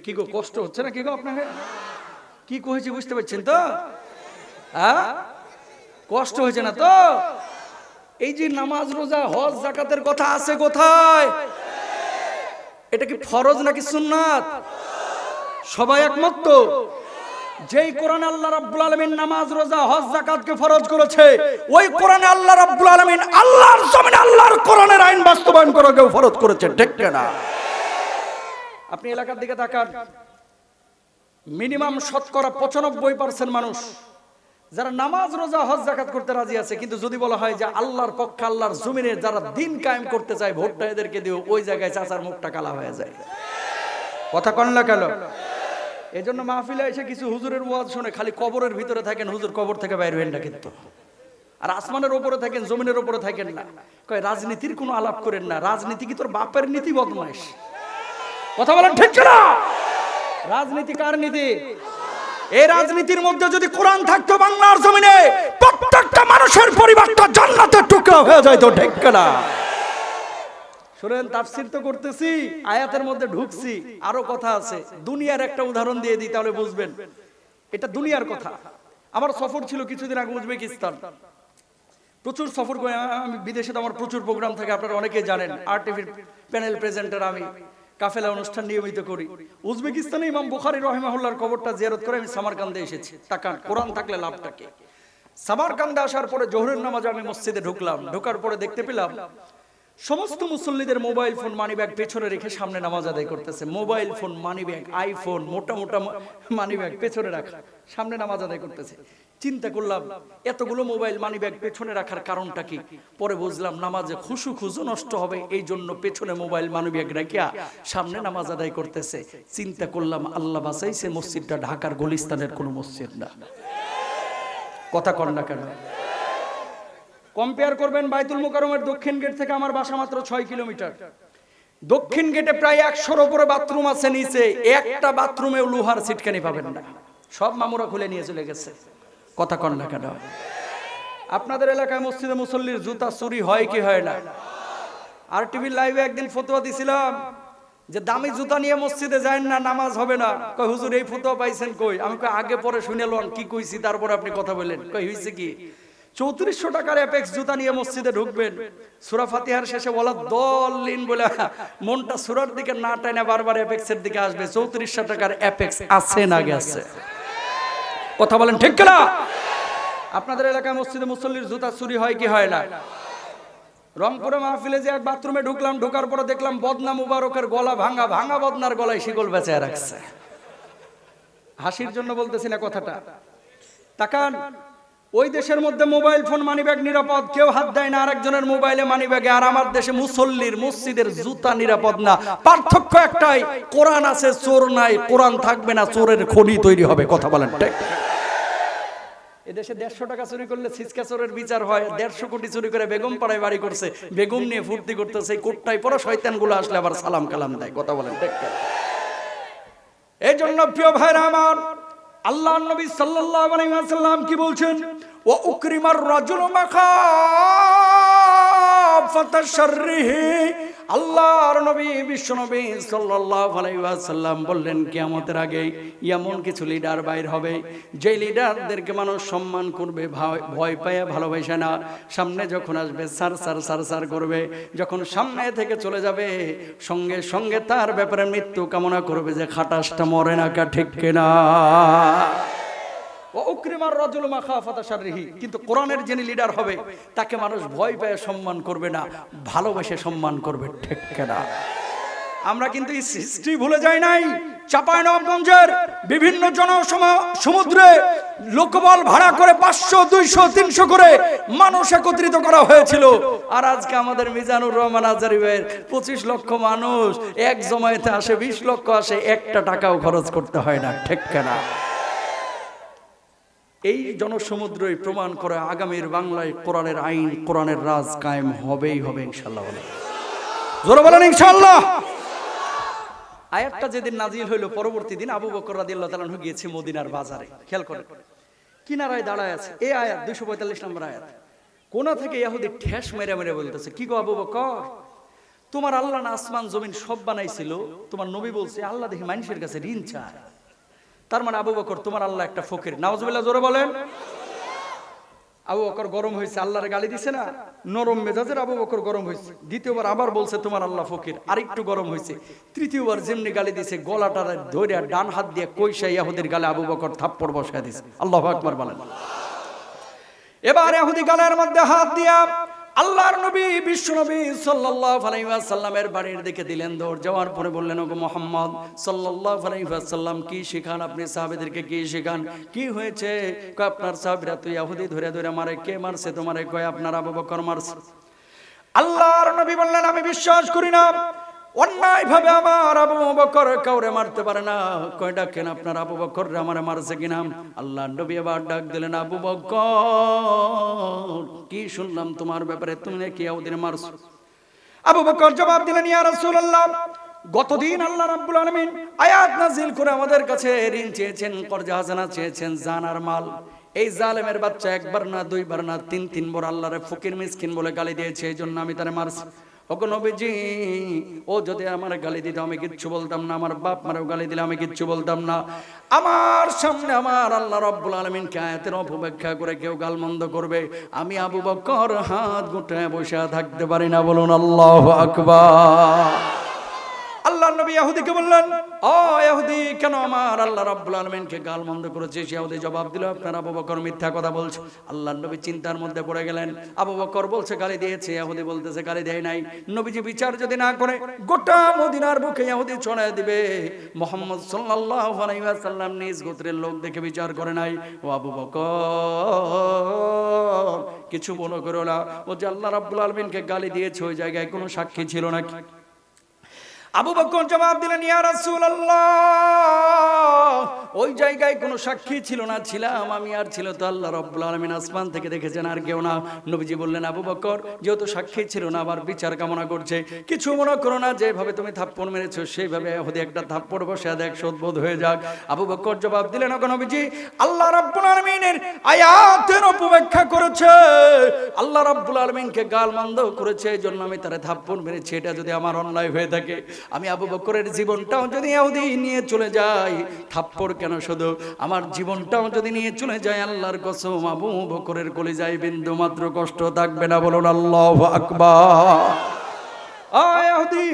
কি গো কষ্ট হচ্ছে না কি গো আপনাকে? কি কইছি বুঝতে পারছেন তো? হ্যাঁ, কষ্ট হয়েছে না তো? এই যে নামাজ, রোজা, হজ, যাকাতের কথা আছে কোথায়? এটা কি ফরজ নাকি সুন্নাত? সবাই একমত তো? যেই কোরআনে আল্লাহ রাব্বুল আলামিন নামাজ, রোজা, হজ, যাকাতকে ফরজ করেছে, ওই কোরআনে আল্লাহ রাব্বুল আলামিন আল্লাহর জমিনে আল্লাহর কোরআনের আইন বাস্তবায়ন করাকেও ফরজ করেছে, ঠিক কিনা? আপনি এলাকার দিকে তাকান, মিনিমাম শতকরা 95% মানুষ যারা নামাজ, রোজা, হজ, যাকাত করতে রাজি আছে, কিন্তু যদি বলা হয় যে আল্লাহর পক্ষে, আল্লাহর জমিনে যারা দিন কায়েম করতে চায়, ভোটটা এদেরকে দিও, ওই জায়গায় চাচার মুখটা কালা হয়ে যায়। কথা কন না কেন? এজন্য মাহফিলে এসে কিছু হুজুরের ওয়াজ শুনে খালি কবরের ভিতরে থাকেন, হুজুর কবর থেকে বাইরে হবেন না কিন্তু, আর আসমানের উপরে থাকেন, জমিনের উপরে থাকেন না। কয় রাজনীতির কোনো আলাপ করেন না, রাজনীতি কি তোর বাপের নীতি বদমাইশ? কথা বলেন ঠিক কিনা? রাজনীতি কার নীতি? এই রাজনীতির মধ্যে যদি কোরআন থাকতো বাংলার জমিনে, প্রত্যেকটা মানুষের পরিবারটা জান্নাতের টুকরা হয়ে যেত, ঠিক না? শুনেন, তাফসীর তো করতেছি, আয়াতের মধ্যে ঢুকছি, আরো কথা আছে। দুনিয়ার একটা উদাহরণ দিয়ে দিই, তাহলে বুঝবেন এটা দুনিয়ার কথা। আমার সফর ছিল কিছুদিন আগে উজবেকিস্তান। প্রচুর সফর করে আমি, বিদেশে তো আমার প্রচুর প্রোগ্রাম থাকে, আপনারা অনেকেই জানেন। আরটিভির প্যানেল প্রেজেন্টার আমি, কাফেলা অনুষ্ঠান নিয়মিত করি। উজবেকিস্তানে ইমাম বুখারী রাহিমাহুল্লাহর কবরটা জিয়ারত করে আমি সামারকান্দে এসেছি। তাকান, কোরআন থাকলে লাভটা কি? সামারকান্দে আসার পরে জোহরের নামাজে আমি মসজিদে ঢুকলাম। ঢোকার পরে দেখতে পেলাম সমস্ত মুসল্লিদের মোবাইল ফোন, মানি ব্যাগ পেছনে রেখে সামনে নামাজ আদায় করতেছে। Mobile phone, money bag, iPhone, মোটা মোটা মানি ব্যাগ পেছনে রাখা, সামনে নামাজ আদায় করতেছে। চিন্তা করলাম এতগুলো মোবাইল মানি ব্যাগ পেছনে রাখার কারণটা কি? পরে বুঝলাম নামাজে খুশু নষ্ট হবে, এই জন্য পেছনে মোবাইল মানি ব্যাগ রাখিয়া সামনে নামাজ আদায় করতেছে। চিন্তা করলাম আল্লাহ বাঁচাইছে, মসজিদটা ঢাকার গুলিস্তানের কোনো মসজিদ না। কথা কন না কেন? কম্পেয়ার করবেন, বাইতুল মুকাররমের দক্ষিণ গেট থেকে আমার বাসা মাত্র 6 কিলোমিটার। দক্ষিণ গেটে প্রায় 100-র উপরে বাথরুম আছে, নিচে একটা বাথরুমেও লোহার সিটকানি পাবেন না, সব মামুরা খুলে নিয়ে চলে গেছে। কথা কন না কেন? আপনাদের এলাকায় মসজিদে মুসল্লির জুতা চুরি হয় কি হয় না? আর টিভির লাইভে একদিন ফতোয়া দিছিলাম যে দামি জুতা নিয়ে মসজিদে যায় না, নামাজ হবে না। কই হুজুর এই ফতোয়া পাইছেন কই? আমি কই আগে পরে শুনে লন কি কইছি, তারপরে আপনি কথা বলেন। কই হইছে কি? 3400 টাকার অ্যাপেক্স জুতা নিয়ে মসজিদে ঢুকবেন, সূরা ফাতিহার শেষে ওয়ালা দল্লিন বলে মনটা সূরার দিকে না টাইনা বারবার অ্যাপেক্সের দিকে আসবে। 3400 টাকার অ্যাপেক্স আছে না গেছে? কথা বলেন ঠিক না? আপনাদের এলাকায় মসজিদে মুসল্লির জুতা চুরি হয় কি হয় না? রংপুরে মাহফিলে যে এক বাথরুমে ঢুকলাম, ঢোকার পরে দেখলাম বদনা মুবারকের গলা ভাঙা, ভাঙা বদনার গলায় শিকল বেঁচে রাখছে। হাসির জন্য বলতেছি না কথাটা। তাকান, ওই দেশের মধ্যে মোবাইল ফোন, মানিব্যাগ নিরাপদ, কেউ হাত দেয় না আরেকজনের মোবাইলে মানিব্যাগে। আর আমার দেশে মুসল্লির মসজিদের জুতা নিরাপদ না। পার্থক্য একটাই, কোরআন আছে, চোর নাই। কোরআন থাকবে না, চোরের খনি তৈরি হবে। কথা বলেন ঠিক? এদেশে 150 টাকা চুরি করলে ছিচকা চোরের বিচার হয়। 150 কোটি চুরি করে বেগম পাড়ায় বাড়ি করছে, বেগম নিয়ে ফুর্তি করতেছে। এই কোটটাই পরে শয়তানগুলো আসলে আবার সালাম কালাম দেয়। কথা বলেন ঠিক? এই জন্য প্রিয় ভাইরা আমার, আল্লাহর নবী সাল্লাল্লাহু আলাইহি ওয়াসাল্লাম কি বলছেন? ওয়া উকরিমার রাজুলু মাখাফাতা শাররিহি। আল্লাহর নবী বিশ্ব নবী সাল্লাল্লাহু আলাইহি ওয়াসাল্লাম বললেন, কিয়ামতের আগে এমন কিছু লিডার বাইর হবে, যে লিডারদেরকে মানুষ সম্মান করবে, ভয় পায় ভালোবাসে না। সামনে যখন আসবে সার সার সার সার করবে, যখন সামনে থেকে চলে যাবে সঙ্গে সঙ্গে তার ব্যাপারে মৃত্যু কামনা করবে যে খাটাসটা মরে না, কা ঠিক কিনা? কিন্তু কোরআনের যিনি লিডার হবে তাকে মানুষ ভয় পেয়ে সম্মান করবে না, ভালোবেসে সম্মান করবে, ঠিক কিনা? আমরা কিন্তু এই হিস্ট্রি ভুলে যাই নাই। চাঁপাইনবাবগঞ্জের বিভিন্ন সমুদ্রে লোকবল ভাড়া করে 500, 200, 300 করে মানুষ একত্রিত করা হয়েছিল। আর আজকে আমাদের মিজানুর রহমান আজারি ভাইয়ের 25 লক্ষ মানুষ এক জমায়েতে আসে, 20 লক্ষ আসে, একটা টাকাও খরচ করতে হয় না, ঠিক কিনা? এই জনসমুদ্রই প্রমাণ করে আগামীর বাংলায় কোরআনের আইন, কোরআনের রাজ কায়েম হবেই হবে ইনশাআল্লাহ। জোরে বলেন ইনশাআল্লাহ। আয়াতটা যেদিন নাজিল হইল, পরবর্তী দিন আবু বকর রাদিয়াল্লাহু তাআলা আনহু গিয়েছে মদিনার বাজারে। খেয়াল করেন, কিনারায় দাঁড়ায় আছে। এই আয়াত 245 নম্বর আয়াত। কোনা থেকে ইহুদি ঠেস মেরে মেরে বলতেছে, কি গো আবু বকর, তোমার আল্লাহ না আসমান জমিন সব বানাইছিল, তোমার নবী বলছে আল্লাহ দেখি মানুষের কাছে ঋণ চায়। তার মানে আবু বকর তোমার আল্লাহ একটা ফকির। নাউজুবিল্লাহ, জোরে বলেন। আবু বকর গরম হয়েছে, আল্লাহর গালি দিছে না, নরম মেজাজের আবু বকর গরম হয়েছে। দ্বিতীয়বার আবার বলছে তোমার আল্লাহ ফকির, আরেকটু গরম হয়েছে। তৃতীয়বার যেমনি গালি দিছে, গলাটা ধরে ডান হাত দিয়ে কইসা ইহুদির গালে আবু বকর থাপ্পড় বসায় দিছে। আল্লাহু আকবার বলেন। এবার ইহুদি গালের মধ্যে হাত দিয়া আল্লাহর নবী বিশ্ব নবী সাল্লাল্লাহু আলাইহি ওয়াসাল্লামের বাড়ির দিকে দিলেন দৌড়। যাওয়ার পরে বললেন, ওগো মুহাম্মদ সাল্লাল্লাহু আলাইহি ওয়াসাল্লাম, কি শিখান আপনি সাহাবীদেরকে, কি শিখান? কি হয়েছে? কয় আপনার সাহাবীরা তো ইহুদি ধরে ধরে মারে। কে মারছে তোমারে? কয় আপনার আবু বকর মারছে। আল্লাহর নবী বললেন, আমি বিশ্বাস করি না অন্যায় ভাবে আমার আবু বকর কাউরে মারতে পারে না। কয় ডাকেন আপনার আবু বকর আমারে মারছে কিনা? আল্লাহর নবী আবার ডাক দিলেন, আবু বকর কি শুনলাম তোমার ব্যাপারে, তুমি নাকি ইহুদিরে মারছো? আবু বকর জবাব দিলেন, ইয়া রাসূলুল্লাহ, গতদিন আল্লাহ রাব্বুল আলামিন আয়াত নাযিল করে আমাদের কাছে ঋণ চেয়েছেন, কর্জা হাসানা চেয়েছেন, জান আর মাল। এই জালেমের বাচ্চা একবার না দুইবার না তিনবার আল্লাহরে ফকির মিসকিন বলে গালি দিয়েছে, এই জন্য আমি তারে মারছি। ওগো নবীজি, ও যদি আমার গালি দিত আমি কিচ্ছু বলতাম না, আমার বাপ মারেও গালি দিলে আমি কিচ্ছু বলতাম না। আমার সামনে আমার আল্লাহ রাব্বুল আলামিনকে আয়াতের অপব্যাখ্যা করে কেউ গালমন্দ করবে, আমি আবু বকর হাত গুটায় বসে থাকতে পারি না। বলুন আল্লাহু আকবার। আল্লাহ নবী ইহুদিকে বললেন, ও ইহুদি, কেন আমার আল্লাহ রাব্বুল আলামিনকে গালমন্দ করেছিস? ইহুদি জবাব দিল, আপনার আবু বকর মিথ্যা কথা বলছে। আল্লাহ নবী চিন্তার মধ্যে পড়ে গেলেন। আবু বকর বলছে গালি দিয়েছে, ইহুদি বলতেছে গালি দেয় নাই। নবীজি বিচার যদি না করে গোটা মদিনার বুকে ইহুদি ছড়ায় দিবে। মুহাম্মদ সাল্লাল্লাহু আলাইহি ওয়াসাল্লাম নিজ গোত্রের লোক দেখে বিচার করে নাই। ও আবু বকর, কিছু মনে করো না, ও যে আল্লাহ রাব্বুল আলামিনকে গালি দিয়েছে ওই জায়গায় কোনো সাক্ষী ছিল নাকি? আবু বকর জবাব দিলেন, ইয়া রাসূলুল্লাহ, ওই জায়গায় কোনো সাক্ষী ছিল না, ছিলাম আমি, আর ছিল তো আল্লাহ রাব্বুল আলামিন, আসমান থেকে দেখেছেন আর কেউ না। নবীজি বললেন, আবু বকর, যেহেতু সাক্ষী ছিল না আবার বিচার কামনা করছে, কিছু মনে করো না, যেভাবে তুমি থাপ্পড় মেরেছো সেইভাবে ইহুদি একটা থাপ্পড় বসে দেখ, শোধবোধ হয়ে যাক। আবু বকর জবাব দিলেন, ওগো নবীজি, আল্লাহ রাব্বুল আলামিনের আয়াতের অপব্যাখ্যা করেছে, আল্লাহ রাব্বুল আলামিনকে গালমন্দ করেছে, এই জন্য আমি তারে থাপ্পড় মেরেছি। এটা যদি আমার অন্যায় হয়ে থাকে, আমি আবু বকরের জীবনটাও যদি ইহুদি নিয়ে চলে যায়, থাপ্পড় কেন শুধু, আমার জীবনটাও যদি নিয়ে চলে যায়, আল্লাহর কসম আবু বকরের কলিজায় বিন্দু মাত্র কষ্ট থাকবে না। বলুন আল্লাহু আকবার। ইহুদি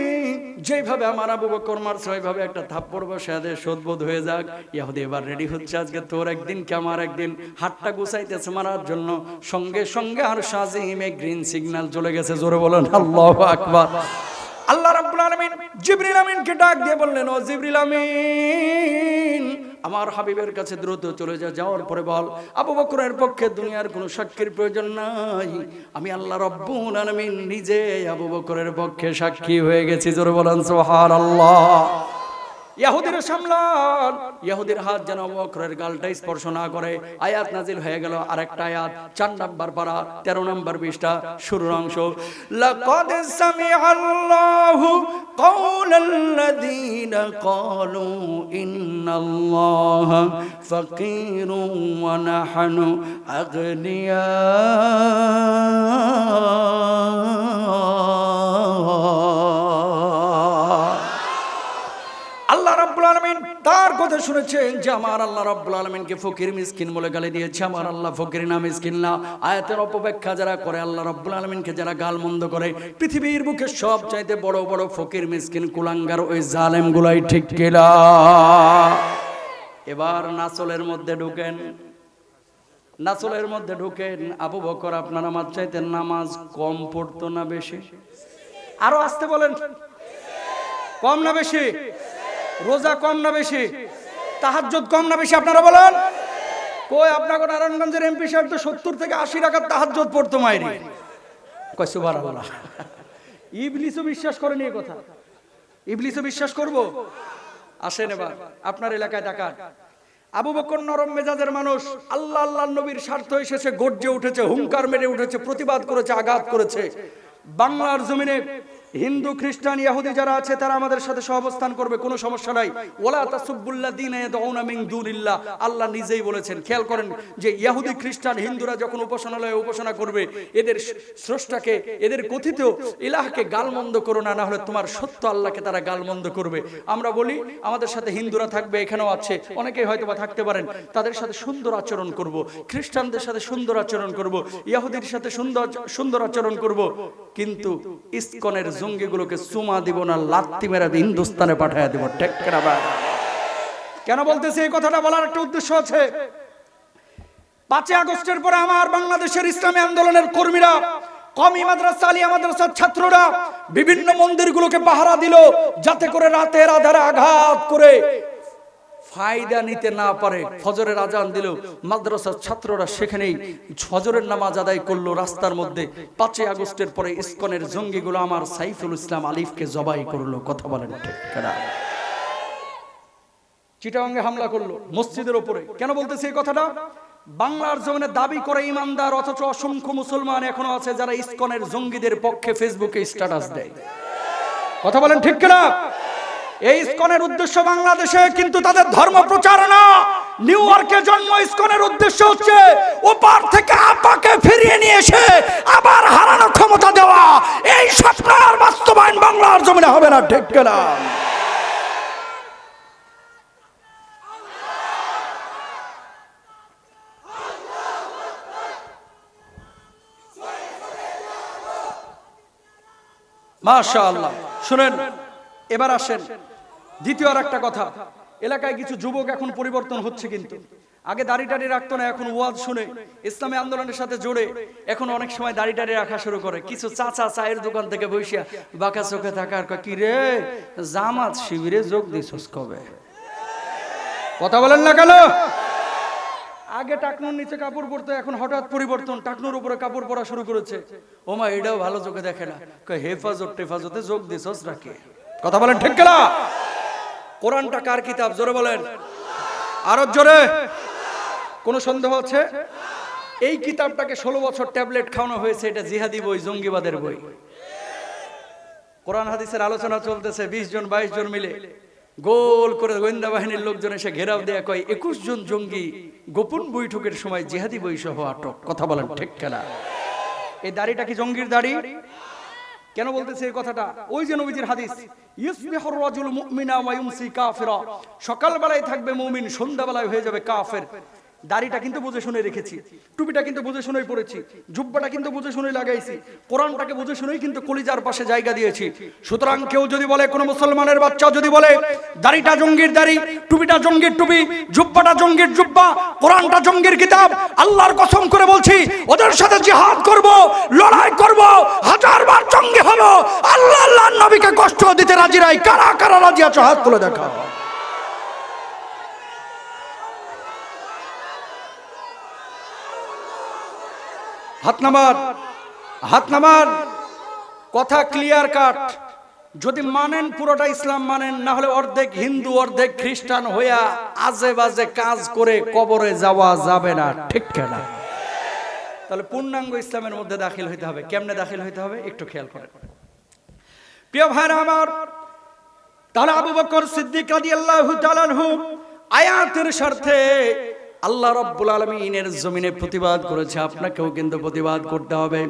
যেভাবে আমার আবু বকর মারছে ওইভাবে একটা থাপ্পড় বসে দে, শোধবোধ হয়ে যাক। ইহুদি এবার রেডি হচ্ছে, আজকে তোর একদিন কে আমার একদিন, হাতটা গুছাইতেছে মারার জন্য। সঙ্গে সঙ্গে আর শাজিমে গ্রিন সিগন্যাল চলে গেছে। জোরে বলেন আল্লাহু আকবার। আল্লাহ রাব্বুল আলামিন জিবরিল আমিনকে ডাক দিয়ে বললেন, ও জিবরিল আমিন, আমার হাবিবের কাছে দ্রুত চলে যা। যাওয়ার পরে বল, আবু বকরের পক্ষে দুনিয়ার কোনো সাক্ষীর প্রয়োজন নাই, আমি আল্লাহ রাব্বুল আলামিন নিজে আবু বকরের পক্ষে সাক্ষী হয়ে গেছি। জোরে বলেন সুবহানাল্লাহ। ইহুদির সামলান, ইহুদির হাত যেন আবু বকরের গালটা স্পর্শ না করে। আয়াত নাজিল হয়ে গেল, আরেকটা আয়াত 4 নাম্বার পারা 13 নাম্বার পৃষ্ঠা শুরুর অংশ। লাকাদ সামিআল্লাহু কাওলাল্লাযীনা ক্বালু ইন্নাল্লাহা ফাকীরুন ওয়া নাহনু আগনিয়া। আল্লাহ রাব্বুল আলামিন তার কথা শুনেছেন যে আমার আল্লাহ রাব্বুল আলামিনকে ফকির মিসকিন বলে গালি দিয়েছে। আমার আল্লাহ ফকির না মিসকিন না। আয়াতের অপব্যাখ্যা যারা করে, আল্লাহ রাব্বুল আলামিনকে যারা গালমন্দ করে, পৃথিবীর বুকে সবচাইতে বড় বড় ফকির মিসকিন কুলাঙ্গার ওই জালেমগুলাই, ঠিক কিনা? এবার নাসলের মধ্যে ঢুকেন, নাসলের মধ্যে ঢুকেন। আবু বকর আপনার আমার চাইতে নামাজ কম পড়তো না বেশি? আরো আসতে বলেন, কম না বেশি? রোজা কম না বেশি? তাহাজ্জুদ কম না বেশি? আপনারা বলেন। কই আপনাকে নারায়ণগঞ্জের এমপি সাহেব তো 70 থেকে 80 রাকাত তাহাজ্জুদ পড়তো মাইরি। কই সুবহানাল্লাহ। ইবলিসও বিশ্বাস করেনি এই কথা। ইবলিসও বিশ্বাস করব? আসেন এবার আপনার এলাকায় তাকান। আবু বকর নরম মেজাজের মানুষ, আল্লাহ আল্লাহর নবীর স্বার্থ এসেছে, গর্জে উঠেছে, হুঙ্কার মেরে উঠেছে, প্রতিবাদ করেছে, আঘাত করেছে। বাংলার জমিনে হিন্দু খ্রিস্টান ইহুদি যারা আছে তারা আমাদের সাথে সহাবস্থান করবে, কোনো সমস্যা নাই। ওয়ালা তাসুবুল্লাযীনা ইয়াদউনা মিন দুনিল্লাহ, আল্লাহ নিজেই বলেছেন। খেয়াল করেন যে ইহুদি খ্রিস্টান হিন্দুরা যখন উপাসনালয়ে উপাসনা করবে, এদের স্রষ্টাকে, এদের কথিত ইলাহকে গালমন্দ করো না, না হলে তোমার সত্য আল্লাহকে তারা গালমন্দ করবে। আমরা বলি আমাদের সাথে হিন্দুরা থাকবে, এখানেও আছে, অনেকেই হয়তো বা থাকতে পারেন, তাদের সাথে সুন্দর আচরণ করব, খ্রিস্টানদের সাথে সুন্দর আচরণ করব, ইহুদির সাথে সুন্দর আচরণ করব, কিন্তু ইসকনের জঙ্গিগুলোকে চুমা দিব না, লাত্তি মেরে হিন্দুস্তানে পাঠিয়ে দেব। ঠিক কিনা? কেন বলতেছি এই কথাটা? বলার একটা উদ্দেশ্য আছে। 5 আগস্টের পরে আমার বাংলাদেশের ইসলামী আন্দোলনের কর্মীরা, কওমি মাদ্রাসা, আলিয়া মাদ্রাসার ছাত্ররা বিভিন্ন মন্দিরগুলোকে পাহারা দিল, যাতে করে রাতের আধারে আঘাত করে ফায়দা নিতে না পারে। ফজরের আজান দিল, মাদ্রাসার ছাত্ররা সেখানেই ফজরের নামাজ আদায় করলো রাস্তার মধ্যে। 5 আগস্টের পরে ইসকনের জঙ্গিগুলো আমার সাইফুল ইসলাম আলিফকে জবাই করলো। কথা বলেন ঠিক কিনা? চিটাগাঙ্গে হামলা করলো মসজিদের উপরে। কেন বলতেছি এই কথাটা? বাংলার জমিনে দাবি করে ইমানদার, অথচ অসংখ্য মুসলমান এখনো আছে যারা ইসকনের জঙ্গিদের পক্ষে ফেসবুকে স্ট্যাটাস দেয়। কথা বলেন ঠিক কিনা? এই ইসকনের উদ্দেশ্য বাংলাদেশে কিন্তু তাদের ধর্ম প্রচারণা। নিউ ইয়র্কে জন্ম ইসকনের উদ্দেশ্য হচ্ছে ওপার থেকে আপাকে ফিরিয়ে নিয়ে এসে আবার হারানোর ক্ষমতা দেওয়া। এই স্বপ্ন আর বাস্তবায়ন বাংলার জমিনে হবে না, ঠিক কিনা? মাশাআল্লাহ। শুনেন, এবার আসেন দ্বিতীয় আর একটা কথা। এলাকায় কিছু যুবক এখন পরিবর্তন হচ্ছে, কিন্তু আগে দাড়ি টাড়ি রাখতো না, এখন ওয়াজ শুনে ইসলামী আন্দোলনের সাথে জুড়ে এখন অনেক সময় দাড়ি টাড়ি রাখা শুরু করে। কিছু চাচা চায়ের দোকান থেকে বসিয়া বাঁকা চোখে থাকার কি রে জামাত শিবিরে যোগ দিছস কবে? কথা বলেন না কেন? আগে টাকনুর নিচে কাপড় পরতো, এখন হঠাৎ পরিবর্তন, টাকনুর উপরে কাপড় পরা শুরু করেছে। ওমা এটাও ভালো চোখে দেখে না, হেফাজত টেফাজতে যোগ দিছস রাখে। কথা বলেন ঠিক কিনা? কোরআনটা কার কিতাব? জোরে বলেন, আরো জোরে। কোন সন্দেহ আছে? এই কিতাবটাকে 16 বছর ট্যাবলেট খাওয়ানো হয়েছে। এটা জিহাদি বই, জঙ্গিবাদের বই। কোরআন হাদিসের আলোচনা চলতেছে, 20 জন 22 জন মিলে গোল করে গোয়েন্দা বাহিনীর লোকজন এসে ঘেরাও দেয়া কয় 21 জন জঙ্গি গোপন বৈঠকের সময় জিহাদি বই সহ আটক। কথা বলেন ঠিক কিনা? এই দাড়িটা কি জঙ্গির দাড়ি? কেন বলতেছে এই কথাটা? ওই যে নবীজির হাদিস, ইউসবিহুর রাজুল মুমিনা ওয়া ইউমসি কাফিরা, সকালবেলায় থাকবে মুমিন, সন্ধ্যাবেলায় হয়ে যাবে কাফের। দাড়িটা কিন্তু বুঝে শুনে রেখেছি, টুপিটা কিন্তু বুঝে শুনেই পরেছি, জুব্বাটা কিন্তু বুঝে শুনেই লাগাইছি, কোরআনটাকে বুঝে শুনেই কিন্তু কলিজার পাশে জায়গা দিয়েছি। সুতরাং কেউ যদি বলে, কোন মুসলমানের বাচ্চা যদি বলে দাড়িটা জঙ্গির দাড়ি, টুপিটা জঙ্গির টুপি, জুব্বাটা জঙ্গির জুব্বা, কোরআনটা জঙ্গির কিতাব, আল্লাহর কসম করে বলছি ওদের সাথে জিহাদ করব, লড়াই করব, হাজারবার জঙ্গি হব। আল্লাহর নবীকে কষ্ট দিতে রাজি নাই। কারা কারা রাজি আছো হাত তুলে দেখাও। হাত নামান, হাত নামান। কথা ক্লিয়ার কাট। যদি মানেন পুরোটা ইসলাম মানেন, না হলে অর্ধেক হিন্দু অর্ধেক খ্রিস্টান হইয়া আজে বাজে কাজ করে কবরে যাওয়া যাবে না, ঠিক কিনা? তাহলে পূর্ণাঙ্গ ইসলামের মধ্যে দাখিল হইতে হবে। কেমনে দাখিল হইতে হবে একটু খেয়াল করেন প্রিয় ভাইরা আমার। তাহলে আবু বকর সিদ্দিক রাদিয়াল্লাহু তাআলা আনহু আয়াতের স্বার্থে আল্লাহ রাব্বুল আলামিনের জমিনে প্রতিবাদ করেছে। আপনাকেও কিন্তু প্রতিবাদ করতে হবে।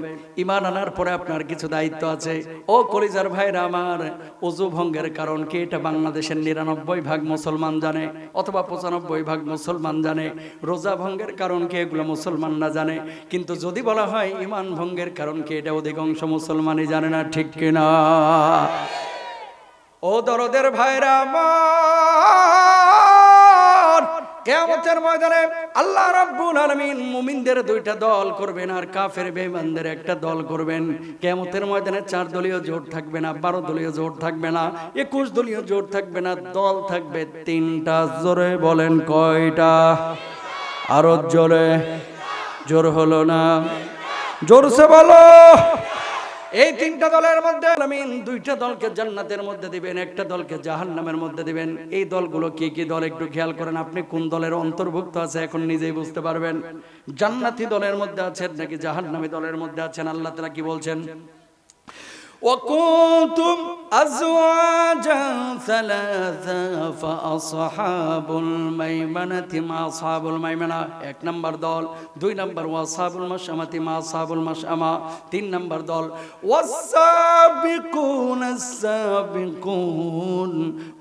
ঈমান আনার পরে আপনার কিছু দায়িত্ব আছে। ও কলিজার ভাইরা আমার, ওযু ভঙ্গের কারণ কি এটা বাংলাদেশের 99% মুসলমান জানে, অথবা 95% মুসলমান জানে। রোজা ভঙ্গের কারণ কি এগুলো মুসলমানরা জানে, কিন্তু যদি বলা হয় ঈমান ভঙ্গের কারণ কি এটা অধিকাংশ মুসলমানই জানে না, ঠিক কিনা? ও দরদের ভাইরা আমার, কিয়ামতের ময়দানে আল্লাহ রাব্বুল আলামিন মুমিনদের দুইটা দল করবেন আর কাফের বেঈমানদের একটা দল করবেন। কিয়ামতের ময়দানে 4 দলীয় জোট থাকবে না, 12 দলীয় জোট থাকবে না, 21 দলীয় জোট থাকবে না, দল থাকবে 3টা। জোরে বলেন কয়টা? আরো জোরে। জোর হলো না, জোরসে বলো। এই 3টা দলের মধ্যে আমিন 2টা দলকে জান্নাতের মধ্যে দিবেন, একটা দলকে জাহান্নামের মধ্যে দিবেন। এই দলগুলো কি কি দল একটু খেয়াল করেন। আপনি কোন দলের অন্তর্ভুক্ত আছে এখন নিজেই বুঝতে পারবেন। জান্নাতি দলের মধ্যে আছেন নাকি জাহান্নামী দলের মধ্যে আছেন। আল্লাহ তাআলা কি বলছেন? وكنتم أزواجا ثلاثا فأصحاب الميمنة ما أصحاب الميمنة। 1 নম্বর দল, 2 নম্বর ওয়াসাবুল মাশআমাতি মা আসহাবুল মাশআমা, 3 নম্বর দল ওয়াসাবিকুন আস-সাবিকুন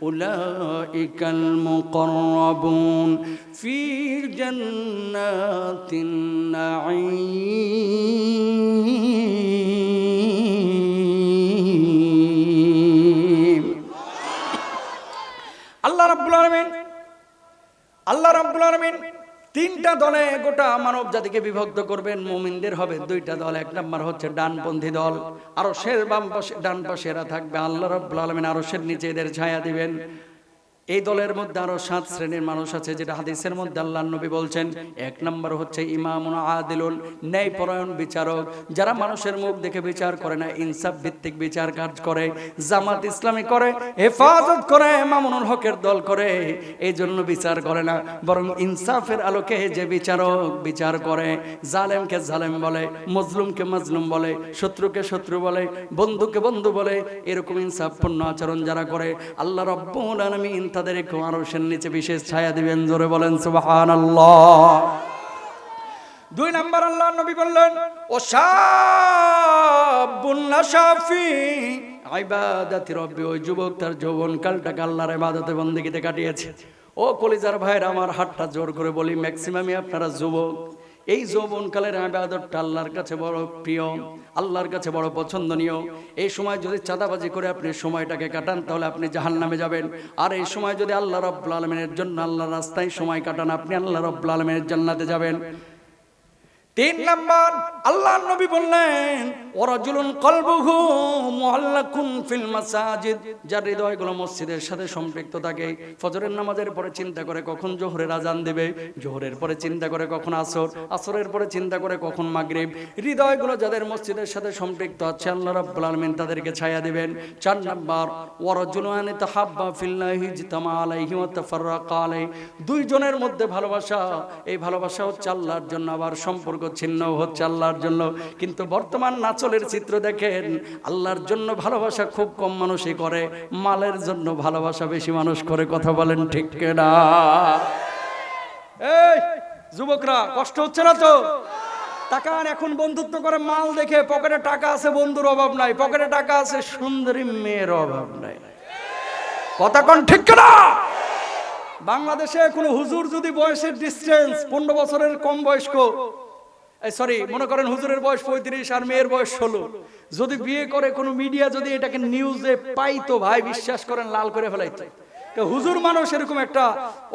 উলাইকাল মুকাররাবুন ফি জান্নাতিন নাঈম। আল্লাহ রাব্বুল আলামিন 3টা দলে গোটা মানব জাতিকে বিভক্ত করবেন। মুমিনদের হবে 2টা দল। 1 নম্বর হচ্ছে ডানপন্থী দল, আরশের বাম পাশে ডান পাশে এরা থাকবে। আল্লাহ রাব্বুল আলামিন আরশের নিচে এদের ছায়া দিবেন। এই দলের মধ্যে আরো 7 শ্রেণীর মানুষ আছে, যেটা হাদিসের মধ্যে আল্লাহর নবী বলছেন। এক নম্বর হচ্ছে ইমামুন আদিলুন, ন্যায়পরায়ণ বিচারক, যারা মানুষের মুখ দেখে বিচার করে না, ইনসাফ ভিত্তিক বিচার কাজ করে, জামাত ইসলামী করে, হেফাজত করে, মামুনুল হকের দল করে, এই জন্য বিচার করে না, বরং ইনসাফের আলোকে যে বিচারক বিচার করে, জালেমকে জালেম বলে, মজলুমকে মাজলুম বলে, শত্রুকে শত্রু বলে, বন্ধুকে বন্ধু বলে, এরকম ইনসাফপূর্ণ আচরণ যারা করে, আল্লাহ রাব্বুল আলামিন তাদেরকে আরশের নিচে বিশেষ ছায়া দিবেন। জোরে বলেন সুবহানাল্লাহ। 2 নাম্বার আল্লাহর নবী বললেন, ও শাবুন নাশাফি ইবাদাতি রাব্বি, ওই যুবক তার যৌবনকালটাকে আল্লাহর ইবাদতে বন্দেগীতে কাটিয়েছে। ও কলিজার ভাইরা আমার, হাতটা জোর করে বলি, ম্যাক্সিমামই আপনারা যুবক। এই যৌবনকালের ইবাদতটা আল্লাহর কাছে বড় প্রিয়, আল্লাহর কাছে বড় পছন্দনীয়। এই সময় যদি চাঁদাবাজি করে আপনি সময়টাকে কাটান, তাহলে আপনি জাহান্নামে যাবেন। আর এই সময় যদি আল্লাহ রাব্বুল আলামিনের জন্য আল্লাহর রাস্তায় সময় কাটান, আপনি আল্লাহ রাব্বুল আলামিনের জান্নাতে যাবেন। 3 নাম্বার আল্লাহর নবী বললেন, ওয়ারাজুলুন কলবুহু মুআল্লাকুন ফিল মাসাজিদ, যার হৃদয়গুলো মসজিদের সাথে সম্পৃক্ত থাকে। ফজরের নামাজের পরে চিন্তা করে কখন জোহরের আজান দেবে, জোহরের পরে চিন্তা করে কখন আসর, আসরের পরে চিন্তা করে কখন মাগরিব। হৃদয়গুলো যাদের মসজিদের সাথে সম্পৃক্ত আছে, আল্লাহ রাব্বুল আলামিন তাদেরকে ছায়া দিবেন। 4 নাম্বার ওয়ারাজুলুন তাহাব্বা ফিল্লাহি ইজতামা আলাইহি ওয়া তাফাররাকা আলাইহি, 2 জনের মধ্যে ভালোবাসা, এই ভালোবাসা হচ্ছে আল্লাহর জন্য, আবার সম্পর্ক ছিন্ন হচ্ছে আল্লাহর জন্য। কিন্তু বর্তমান নাচলের চিত্র দেখেন, আল্লাহর জন্য ভালোবাসা খুব কম মানুষই করে, মালের জন্য ভালোবাসা বেশি মানুষ করে। কথা বলেন ঠিক কিনা? এই যুবকরা, কষ্ট হচ্ছে না তো? তাকান, এখন বন্ধুত্ব করে মাল দেখে, পকেটে টাকা আছে বন্ধুর অভাব নাই, পকেটে টাকা আছে সুন্দরী মেয়ের অভাব নাই। কথা কোন ঠিক কিনা? বাংলাদেশে কোনো হুজুর যদি বয়সের ডিস্টেন্স 15 বছরের কম বয়স্ক, সরি মনে করেন হুজুরের বয়স 35 আর মেয়ের বয়স 16, যদি বিয়ে করে কোনো মিডিয়া যদি এটাকে নিউজে পাইতো, ভাই বিশ্বাস করেন লাল করে ফেলাইতো। হুজুর মানুষ এরকম একটা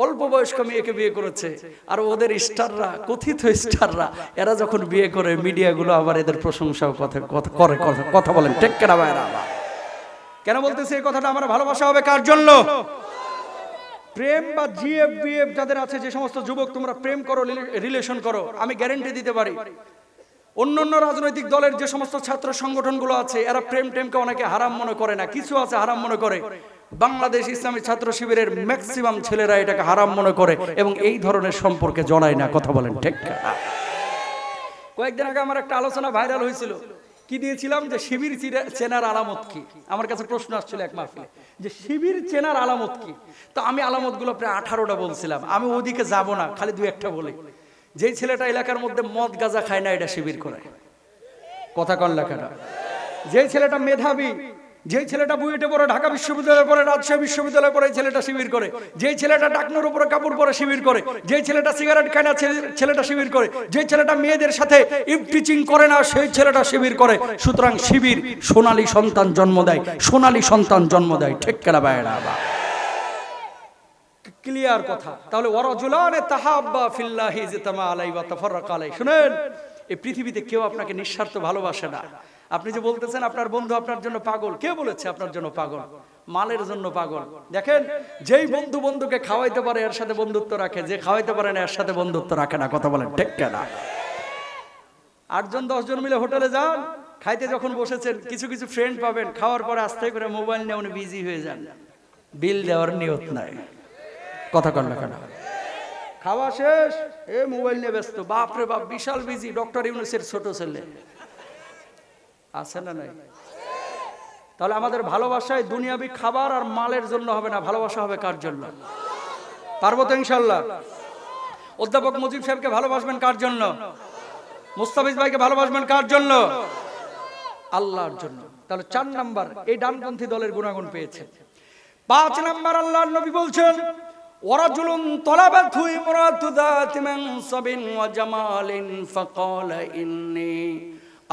অল্প বয়স্ক মেয়েকে বিয়ে করেছে, আর ওদের স্টাররা, কথিত স্টাররা, এরা যখন বিয়ে করে মিডিয়াগুলো আবার এদের প্রশংসাও করে। কথা বলেন ঠিক কিনা ভাইরা? কেন বলতেছে এই কথাটা? আমার ভালোবাসা হবে কার জন্য? প্রেম বা জিএফ বিএফ যাদের আছে, যে সমস্ত যুবক তোমরা প্রেম করো, রিলেশন করো, আমি গ্যারান্টি দিতে পারি অন্যান্য রাজনৈতিক দলের যে সমস্ত ছাত্র সংগঠনগুলো আছে, এরা প্রেম টেমকে অনেকে হারাম মনে করে না, কিছু আছে হারাম মনে করে। বাংলাদেশ ইসলামী ছাত্র শিবিরের ম্যাক্সিমাম ছেলেরা এটাকে হারাম মনে করে এবং এই ধরনের সম্পর্কে জড়ায় না। কথা বলেন ঠিক না? কয়েকদিন আগে আমার একটা আলোচনা ভাইরাল হয়েছিল, কি দিয়েছিলাম যে শিবির চেনার আলামত কি। আমার কাছে প্রশ্ন আসছিল এক মাহফিলে যে শিবির চেনার আলামত কি। তো আমি আলামতগুলো প্রায় 18টা বলছিলাম। আমি ওদিকে যাব না, খালি 2-1টা বলি। যেই ছেলেটা এলাকার মধ্যে মদ গাঁজা খায় না, এটা শিবির করে। কথা কন লেখাটা। যেই ছেলেটা মেধাবী, যেই ছেলেটা বুয়েটে পড়ে, ঢাকা বিশ্ববিদ্যালয়ে পড়ে, রাজশাহী বিশ্ববিদ্যালয়ে পড়ে, ছেলেটা শিবির করে। যেই ছেলেটা ডাকনোর উপরে কাপড় পরে শিবির করে। যেই ছেলেটা সিগারেট খায় না, ছেলেটা শিবির করে। যেই ছেলেটা মেয়েদের সাথে ইফটিচিং করে না, সেই ছেলেটা শিবির করে। সুতরাং শিবির সোনালী সন্তান জন্ম দেয়, সোনালী সন্তান জন্ম দেয়। ঠিক কিনা ভাইরা? ক্লিয়ার কথা। তাহলে ওয়ারাজুলানে তাহাব্বা ফিল্লাহি ইজতামা আলাইহি ওয়া তাফাররাকা আলাইহি। শুনেন, এই পৃথিবীতে কেউ আপনাকে নিঃস্বার্থ ভালোবাসে না। আপনি যে বলতেছেন আপনার বন্ধু আপনার জন্য পাগল, কে বলেছে আপনার জন্য পাগল? মালের জন্য পাগল। দেখেন, যেই বন্ধু বন্ধুকে খাওয়াইতে পারে এর সাথে বন্ধুত্ব রাখে, যে খাওয়াইতে পারে না এর সাথে বন্ধুত্ব রাখে না। কথা বলেন ঠিক কিনা? 8 জন 10 জন মিলে হোটেলে যান, খাইতে যখন বসেছেন, কিছু কিছু ফ্রেন্ড পাবেন খাওয়ার পরে আস্তে করে মোবাইল নিয়ে উনি বিজি হয়ে যান, বিল দেওয়ার নিয়ত নাই। কথা কন না কেন? খাওয়া শেষ, এ মোবাইল নিয়ে ব্যস্ত, বাপ রে বাপ বিশাল বিজি। ডক্টর ইউনূসের ছোট ছেলে আছে না নাই? তাহলে আমাদের ভালোবাসায় দুনিয়াবি খাবার আর মালের জন্য হবে না, ভালোবাসা হবে কার জন্য? পারবো তো ইনশাআল্লাহ? অধ্যাপক মুজিব সাহেবকে ভালোবাসবেন কার জন্য? মুস্তাফিজ ভাইকে ভালোবাসবেন কার জন্য? আল্লাহর জন্য। তাহলে 4 নাম্বার এই ডানপন্থী দলের গুণাগুণ পেয়েছেন। 5 নাম্বার আল্লাহর নবী বলছেন, ওয়ারাজুলুন তালাবাতহু ইমরাতু যাতি মানসাবিন ওয়া জামালিন ফাকালা ইন্নী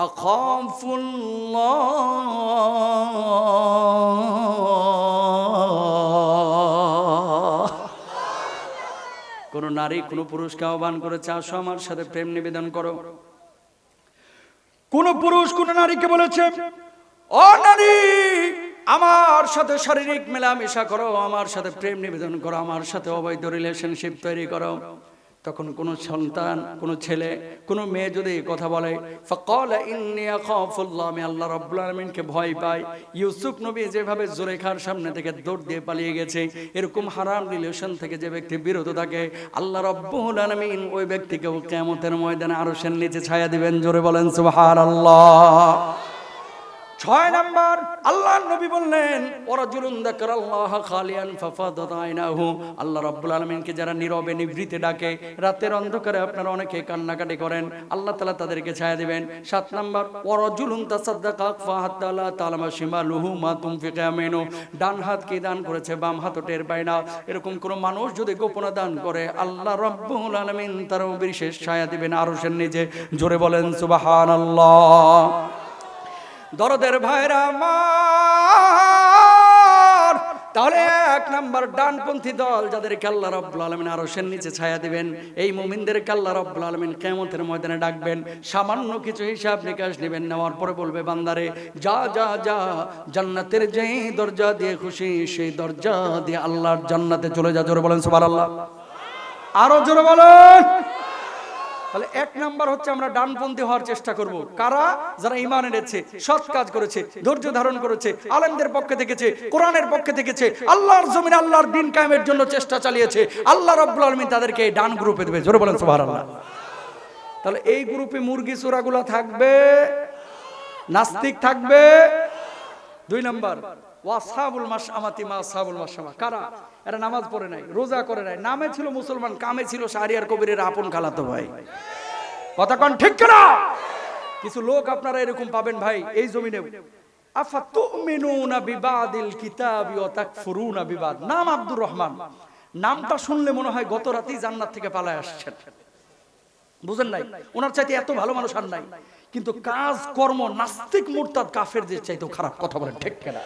আখাফুল্লাহ। কোন নারী কোন পুরুষকে আহ্বান করেছে, আসো আমার সাথে প্রেম নিবেদন করো। কোন পুরুষ কোন নারীকে বলেছে, ও নারী আমার সাথে শারীরিক মেলামেশা করো, আমার সাথে প্রেম নিবেদন করো, আমার সাথে অবৈধ রিলেশনশিপ তৈরি করো, তখন কোন সন্তান, কোন ছেলে, কোন মেয়ে যদি কথা বলে ফাকালা ইন্নী আখাফুল্লাহ, আমি আল্লাহ রাব্বুল আলামিনকে ভয় পাই, ইউসুফ নবী যেভাবে জুলেখার সামনে থেকে দৌড় দিয়ে পালিয়ে গেছে, এরকম হারাম রিলেশন থেকে যে ব্যক্তি বিরত থাকে, আল্লাহ রাব্বুল আলামিন ওই ব্যক্তিকেও কিয়ামতের ময়দানে আরশের নিচে ছায়া দিবেন। জোরে বলেন সুবহানাল্লাহ। 6 নাম্বার, আল্লাহর নবী বললেন ওয়ারাজুলুন যাকারাল্লাহ খালিয়ান ফাফাদাত আইনাহু, আল্লাহ রাব্বুল আলামিনকে যারা নীরবে নিভৃতে ডাকে, রাতের অন্ধকারে আপনারা অনেকে কান্নাকাটি করেন, আল্লাহ তাআলা তাদেরকে ছায়া দিবেন। 7 নাম্বার, ওয়ারাজুলুন তাসাদদাকা ফাহাত্তা লা তা'লামা শিমালুহু মা তুনফিকু ইয়ামিনু, ডান হাত কি দান করেছে বাম হাতও টের পায় না, এরকম কোন মানুষ যদি গোপনে দান করে, আল্লাহ রাব্বুল আলামিন তার বিশেষ ছায়া দিবেন আরশের নিচে। জোরে বলেন সুবহানাল্লাহ। দরদের ভাইরা আমার, তাহলে 1 নাম্বার ডানপন্থী দল যাদেরকে আল্লাহ রাব্বুল আলামিন আরশের নিচে ছায়া দিবেন, এই মুমিনদেরকে আল্লাহ রাব্বুল আলামিন কিয়ামতের ময়দানে ডাকবেন, সামান্য কিছু হিসাব নিকাশ নেবেন, নেওয়ার পরে বলবে বান্দারে যা যা যা, জান্নাতের যেই দরজা দিয়ে খুশি সেই দরজা দিয়ে আল্লাহর জান্নাতে চলে যা। জোরে বলেন সুবহানাল্লাহ। আরো জোরে বলেন। তাহলে 1 নাম্বার হচ্ছে আমরা ডানপন্থী হওয়ার চেষ্টা করব। কারা? যারা ঈমান এনেছে, সৎ কাজ করেছে, ধৈর্য ধারণ করেছে, আলেমদের পক্ষে থেকেছে, কোরআনের পক্ষে থেকেছে, আল্লাহর জমিনে আল্লাহর দ্বীন কায়েমের জন্য চেষ্টা চালিয়েছে, আল্লাহ রাব্বুল আলামিন তাদেরকে এই ডান গ্রুপে দেবে। জোরে বলেন সুবহানাল্লাহ। তাহলে এই গ্রুপে মুরগি চোরাগুলো থাকবে, নাস্তিক থাকবে। 2 নাম্বার, ওয়াসহাবুল মাশআমাতি মা আসহাবুল মাশআমা, কারা? এরা নামাজ পড়ে নাই, রোজা করে নাই, নামে ছিল মুসলমান, কামে ছিল শাহরিয়ার কবিরের আপন খালাতো ভাই। কথা কোন ঠিক না? কিছু লোক আপনারা এরকম পাবেন ভাই এই জমিনে। আফাতুমিনুনা বিবাদিল কিতাবি ওয়া তাকফুরুনা বিবাদ, নাম আব্দুর রহমান, নামটা শুনলে মনে হয় গত রাতেই জান্নাত থেকে পালায় আসছেন। বুঝেন নাই? ওনার চাইতে এত ভালো মানুষ আর নাই, কিন্তু কাজ কর্ম নাস্তিক মুরতাদ কাফেরদের চাইতেও খারাপ। কথা বলেন ঠিক কিনা?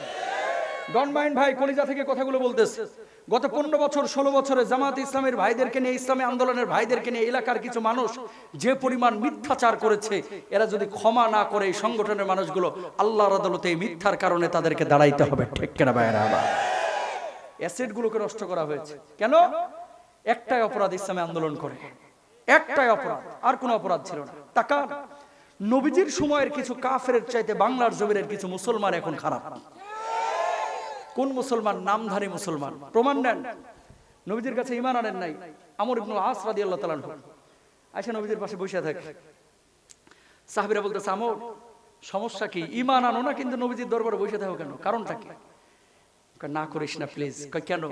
ডন মাইন্ড ভাই কলিজা থেকে কথাগুলো বলতেছে। গত 15 বছর 16 বছরে জামাত ইসলামের ভাইদেরকে নিয়ে, ইসলামী আন্দোলনের ভাইদেরকে নিয়ে এলাকার কিছু মানুষ যে পরিমাণ মিথ্যাচার করেছে, এরা যদি ক্ষমা না করে এই সংগঠনের মানুষগুলো আল্লাহর আদালতে এই মিথ্যার কারণে তাদেরকে দাঁড়াইতে হবে। ঠিক কিনা ভাইরা? অ্যাসেটগুলোকে নষ্ট করা হয়েছে কেন? একটাই অপরাধ, ইসলামী আন্দোলন করে, একটাই অপরাধ, আর কোনো অপরাধ ছিল না। টাকা। নবীজির সময়ের কিছু কাফেরের চাইতে বাংলার জমিনের কিছু মুসলমান এখন খারাপ। কোন মুসলমান? নামধারী মুসলমান। প্রমাণ নেন। নবীজির কাছে ঈমান আনেন নাই, আমর ইবনে আস রাদিয়াল্লাহু তাআলা আনহু আয়েশা নবীজির পাশে বসে থাকে, সাহাবীরা বলতেছে আমর সমস্যা কি? ঈমান আনো না কিন্তু নবীজির দরবারে বসে থাকো কেন? কারণটা কি? না করিস না প্লিজ। কেন?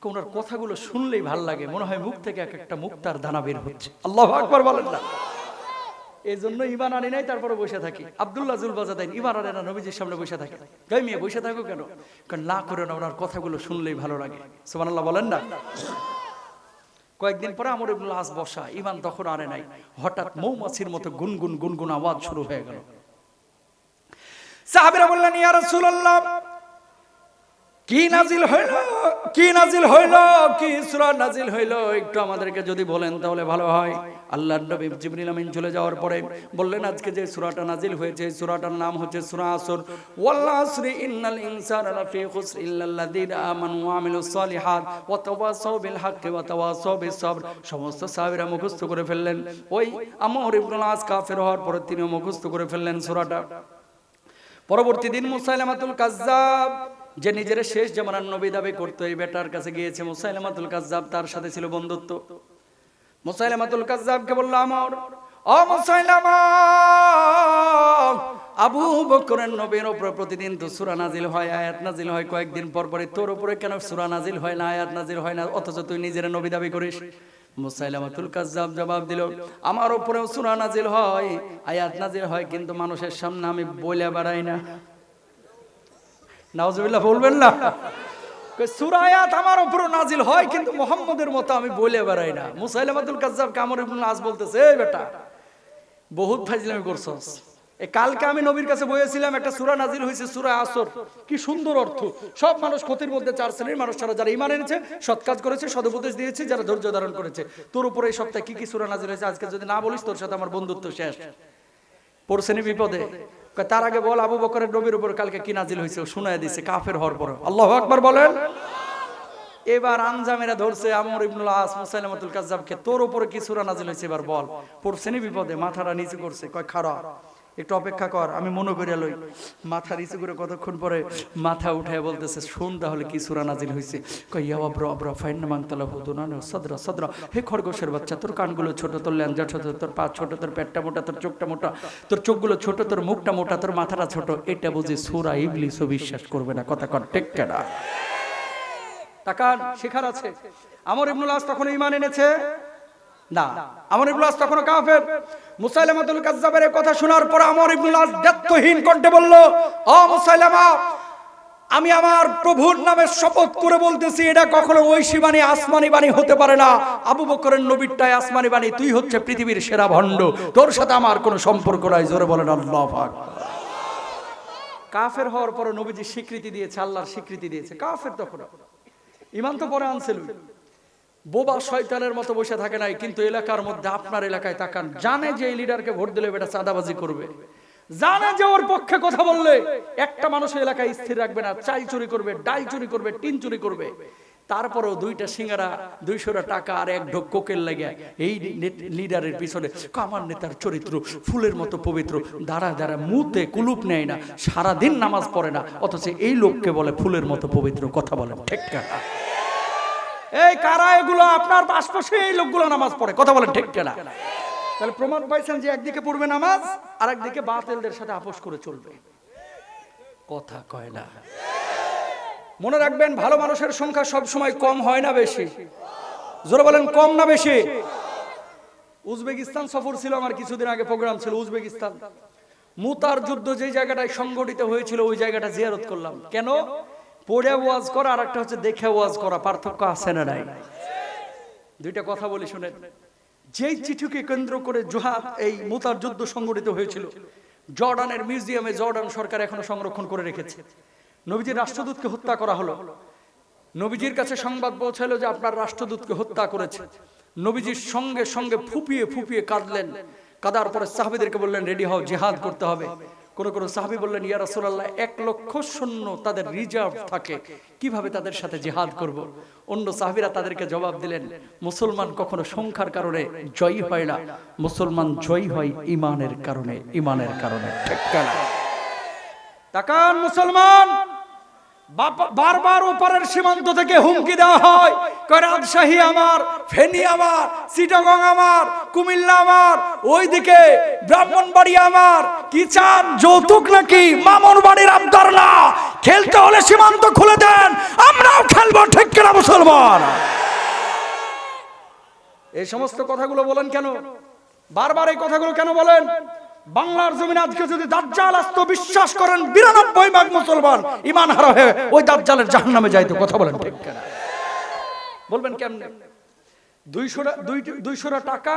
ওনার কথাগুলো শুনলেই ভাল লাগে, মনে হয় মুখ থেকে এক একটা মুক্তার দানা বের হচ্ছে। আল্লাহু আকবার বলেন না? এই জন্য ঈমান আনি নাই, তারপরে বসে থাকি। আব্দুল্লাহ জুলবাজাদাইন ঈমান আনে না, নবীজির সামনে বসে থাকে। গাই মিয়া বসে থাকো কেন? কারণ না করে না, ওনার কথাগুলো শুনলেই ভালো লাগে। সুবহানাল্লাহ বলেন না? কয়েকদিন পরে আমর ইবনে আস বসা, ঈমান তখন আনে নাই, হঠাৎ মৌমাছির মতো গুনগুন গুনগুন আওয়াজ শুরু হয়ে গেল। সাহাবীরা বললেন ইয়া রাসূলুল্লাহ, কি নাজিল হইল, কি নাজিল হইল, কি সূরা নাজিল হইল, একটু আমাদেরকে যদি বলেন তাহলে ভালো হয়। আল্লাহর নবী জিবরিল আমিন চলে যাওয়ার পরে বললেন আজকে যে সূরাটা নাজিল হয়েছে সূরাটার নাম হচ্ছে সূরা আসর। ওয়াল আসরি ইন্নাল ইনসানা লাফি খুসর ইল্লাল্লাযীনা আমানু ওয়া আমিলুস সালিহাত ওয়া তাওয়াসাউ বিল হাক্কি ওয়া তাওয়াসাউ বিস সাবর। সমস্ত সাহাবীরা মুখস্থ করে ফেললেন। ওই আমর ইবনে আস কাফের হওয়ার পরে তিনিও মুখস্থ করে ফেললেন সূরাটা। পরবর্তী দিন মুসাইলামাতুল কাজ্জাব, যে নিজের শেষ জামানার নবী দাবি করতো, এই বেটার কাছে গিয়েছে মুসাইলামাতুল কাজ্জাব, তার সাথে ছিল বন্ধুত্ব। মুসাইলামাতুল কাজ্জাবকে বলল আমর, ও মুসাইলামা, আবু বকরের নবীর উপর প্রতিদিন তো সূরা নাজিল হয়, আয়াত নাজিল হয়, কয়েকদিন পর পরে তোর উপরে কেন সূরা নাজিল হয় না, আয়াত নাজিল হয় না, অথচ তুই নিজের নবী দাবি করিস? মুসাইলামাতুল কাজ্জাব জবাব দিল, আমার উপরেও সূরা নাজিল হয়, আয়াত নাজিল হয়, কিন্তু মানুষের সামনে আমি বলে বেড়াই না। নাউজুবিল্লাহ বলবেন না? সূরা আয়াত আমার উপরে নাজিল হয়, কিন্তু মুহাম্মদের মতো আমি বলে বেড়াই না। মুসাইলামাতুল কাজ্জাবকে আমর ইবনে আস বলতেছে, এই বেটা বহুত ফাজলামি করছস। এই কালকে আমি নবীর কাছে বলেছিলাম একটা সূরা নাজিল হয়েছে সূরা আসর, কি সুন্দর অর্থ। সব মানুষ ক্ষতির মধ্যে 4 শ্রেণীর মানুষ ছাড়া, যারা ঈমান এনেছে, সৎ কাজ করেছে, সদুপদেশ দিয়েছে, যারা ধৈর্য ধারণ করেছে। তোর উপরে এই সপ্তাহে কি কি সূরা নাজিল হয়েছে আজকে যদি না বলিস তোর সাথে আমার বন্ধুত্ব শেষ। পড়ছেনি বিপদে। তার আগে বল আবু বকরের নবীর উপর কালকে কি নাজিল হয়েছে শুনায় দিছে কাফের হওয়ার পর। আল্লাহু আকবার বলেন। এবার আনজামেরা ধরছে আমর ইবনুল আস মুসাইলামাতুল কাজ্জাবকে, তোর উপরে কি সূরা নাজিল হয়েছে এবার বল। পড়ছেনি বিপদে, মাথাটা নিচু করছে, কয় খাড়া একটু অপেক্ষা কর, আমি মনে করিয়া লই। মাথা নিচু করে কতক্ষণ পরে মাথা উঠায় বলতেছে, শুন তাহলে কি সূরা নাজিল হয়েছে। কয় ইয়া আবরা আবরা ফাইন্না মানতালা হুদুনান সদরা সদরা, হে খরগোশের বাচ্চা, তোর কানগুলো ছোট, তোর ল্যাঞ্জা ছোট, তোর পা ছোট, তোর পেটটা মোটা, তোর চোখটা মোটা, তোর চোখগুলো ছোট, তোর মুখটা মোটা, তোর মাথাটা ছোট, এটা বুঝি সূরা ইবলিসও বিশ্বাস করবে না। কথা কর ঠিক কিনা? তাকান, শিখার আছে। আমর ইবনুল আস তখন ঈমান এনেছে না, আমর ইবনুল আস তখন কাফের। মুসাইলামাতুল কাজ্জাবের কথা শোনার পর আমর ইবনুল আস দায়িত্বহীন কণ্ঠে বলল, ও মুসাইলামা, আমি আমার প্রভুর নামে শপথ করে বলতেছি, এটা কখনো ঐশী বাণী আসমানি বাণী হতে পারে না। আবু বকরের নবীরটাই আসমানি বাণী, তুই হচ্ছে পৃথিবীর সেরা ভণ্ড, তোর সাথে আমার কোনো সম্পর্ক নাই। জোরে বলেন আল্লাহু আকবার। কাফের হওয়ার পর নবীজি স্বীকৃতি দিয়েছে, আল্লাহর স্বীকৃতি দিয়েছে। কাফের তখন ঈমান তো পরে আনছিল। বোবা শয়তানের মতো বসে থাকে নাই, কিন্তু এলাকার মধ্যে আপনার এলাকায় তাকান, জানে যে এই লিডারকে ভোট দিলে এটা চাঁদাবাজি করবে, জানে যে ওর পক্ষে কথা বললে একটা মানুষের এলাকায় স্থির রাখবে না, চাল চুরি করবে, ডাল চুরি করবে, টিন চুরি করবে। তারপরও 2টা সিঙ্গারা, 200 টাকা আর 1 ঢোক কোকের লাগে এই লিডারের পিছনে। আমার নেতার চরিত্র ফুলের মতো পবিত্র, দাঁড়া দাঁড়া মুতে কুলুপ নেয় না, সারাদিন নামাজ পড়ে না, অথচ এই লোককে বলে ফুলের মতো পবিত্র। কথা বলেন ঠিক কিনা? এই কারা এগুলো? আপনার পাশে এই লোকগুলো নামাজ পড়ে। কথা বলেন ঠিক কিনা? তাহলে প্রমাণ পাইছেন যে একদিকে পড়বে নামাজ আর একদিকে বাতিলদের সাথে আপোষ করে চলবে। কথা কয় না। মনে রাখবেন, ভালো মানুষের সংখ্যা সব সময় কম হয় না বেশি। জোরে বলেন, কম না বেশি? উজবেকিস্তান সফর ছিল আমার, কিছুদিন আগে প্রোগ্রাম ছিল উজবেকিস্তান। মুতার যুদ্ধ যে জায়গাটায় সংগঠিত হয়েছিল ওই জায়গাটা জিয়ারত করলাম। কেন? পড়ে ওয়াজ করা আর একটা হচ্ছে দেখে ওয়াজ করা, পার্থক্য আছে না নাই? 2টা কথা বলি শুনেন। যেই চিঠিকে কেন্দ্র করে জুহাদ, এই মুতার যুদ্ধ সংগঠিত হয়েছিল, জর্ডানের মিউজিয়ামে জর্ডান সরকার এখনো সংরক্ষণ করে রেখেছে। নবীজির রাষ্ট্রদূতকে হত্যা করা হলো। নবীজির কাছে সংবাদ পৌঁছালো যে আপনার রাষ্ট্রদূতকে হত্যা করেছে। নবীজির সঙ্গে সঙ্গে ফুপিয়ে ফুপিয়ে কাঁদলেন। কাদার পরে সাহাবীদেরকে বললেন, রেডি হও, জিহাদ করতে হবে। কোন কোন সাহাবী বললেন, ইয়া রাসূলুল্লাহ, 1 লক্ষ সৈন্য তাদের রিজার্ভ থাকে, কিভাবে তাদের সাথে জিহাদ করব? অন্য সাহাবীরা তাদেরকে জবাব দিলেন, মুসলমান কখনো সংখ্যার কারণে জয়ী হয় না, মুসলমান জয়ী হয় ঈমানের কারণে। ঈমানের কারণে। ঠিক কিনা? তাকান মুসলমান, বারবার ওপারের সীমান্ত থেকে হুমকি দেওয়া হয়, রাজশাহী আমার, ফেনী আমার, চিটাগং আমার, কুমিল্লা আমার, ওইদিকে ব্রাহ্মণবাড়িয়া আমার। কি চান, যৌতুক নাকি? মামুন বাড়ির আবদার না, খেলতে হলে সীমান্ত খুলে দেন, আমরাও খেলবো। ঠিক কিনা মুসলমান? এই সমস্ত কথাগুলো বলেন কেন? বারবার এই কথাগুলো কেন বলেন? বাংলার জমিনে আজকে যদি দাজ্জাল আসতো, বিশ্বাস করেন 92 ভাগ মুসলমান ঈমান হারা হয়ে ওই দাজ্জালের জাহান্নামে যাইতো। কথা বলেন ঠিক কিনা? বলবেন কেমনে? 200 টাকা,